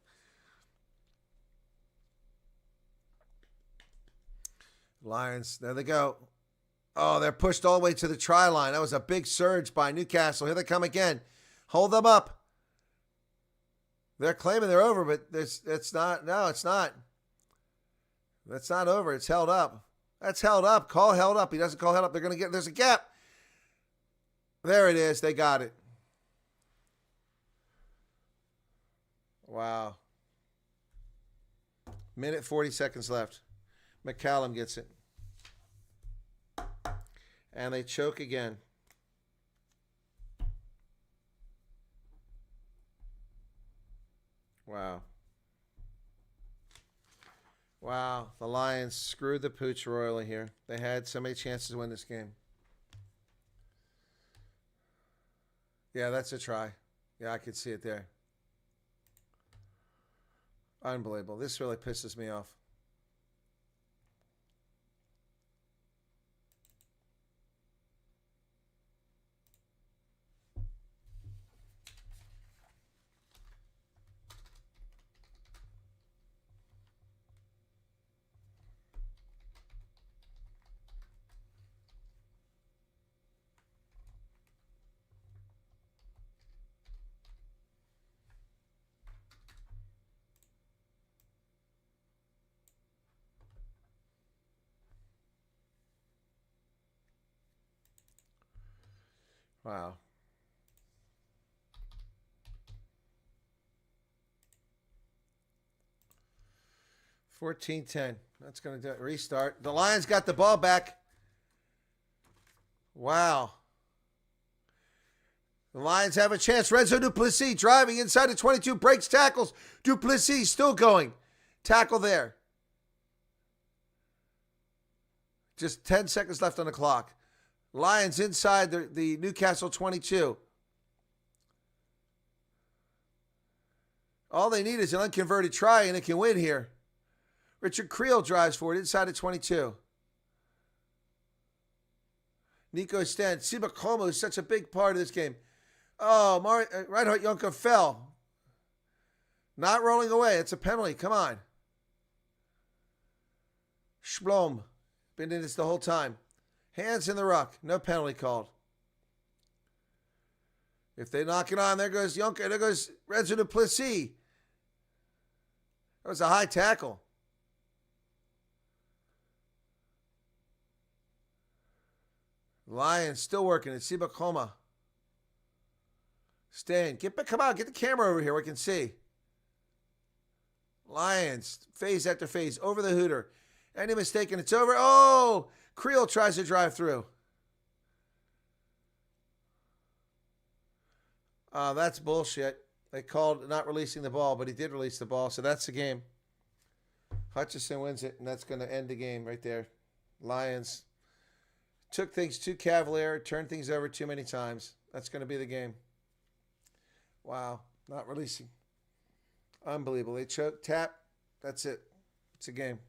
Lions, there they go. Oh, they're pushed all the way to the try line. That was a big surge by Newcastle. Here they come again. Hold them up. They're claiming they're over, but it's not. No, it's not. That's not over. It's held up. That's held up. Call held up. He doesn't call held up. They're going to get, there's a gap. There it is. They got it. Wow. Minute 40 seconds left. McCallum gets it. And they choke again. Wow. Wow. The Lions screwed the pooch royally here. They had so many chances to win this game. Yeah, that's a try. Yeah, I could see it there. Unbelievable. This really pisses me off. Wow. $14-10. That's going to do it. Restart. The Lions got the ball back. Wow. The Lions have a chance. Renzo Duplessis driving inside the 22. Breaks tackles. Duplessis still going. Tackle there. Just 10 seconds left on the clock. Lions inside the Newcastle 22. All they need is an unconverted try, and it can win here. Richard Creel drives forward inside the 22. Nico Stent. Siba Como is such a big part of this game. Oh, Reinhard Jonker fell. Not rolling away. It's a penalty. Come on. Splom. Been in this the whole time. Hands in the ruck. No penalty called. If they knock it on, there goes Jonker. There goes Renzo Duplessis. That was a high tackle. Lions still working it. Siba Coma. Staying. Come on, get the camera over here. We can see. Lions, phase after phase, over the hooter. Any mistake and it's over. Oh, Creel tries to drive through. That's bullshit. They called not releasing the ball, but he did release the ball, so that's the game. Hutchison wins it, and that's going to end the game right there. Lions took things too cavalier, turned things over too many times. That's going to be the game. Wow, not releasing. Unbelievable. They choke, tap. That's it. It's a game.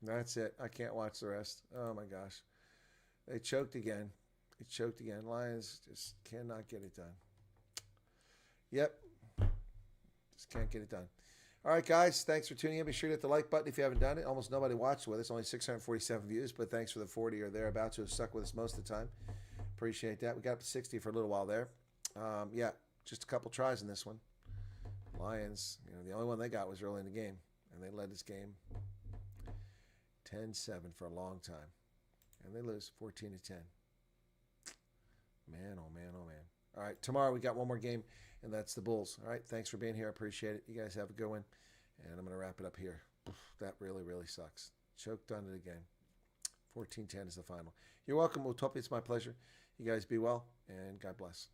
That's it. I can't watch the rest. Oh, my gosh. They choked again. They choked again. Lions just cannot get it done. Yep. Just can't get it done. All right, guys. Thanks for tuning in. Be sure to hit the like button if you haven't done it. Almost nobody watched with us. Only 647 views, but thanks for the 40 or thereabouts who have stuck with us most of the time. Appreciate that. We got up to 60 for a little while there. Yeah, just a couple tries in this one. Lions, the only one they got was early in the game, and they led this game 10-7 for a long time, and they lose 14-10. Man, oh man, oh man. All right, tomorrow we got one more game, and that's the Bulls. All right, thanks for being here. I appreciate it. You guys have a good one, and I'm going to wrap it up here. That really, really sucks. Choked on it again. 14-10 is the final. You're welcome, Utopia. It's my pleasure. You guys be well, and God bless.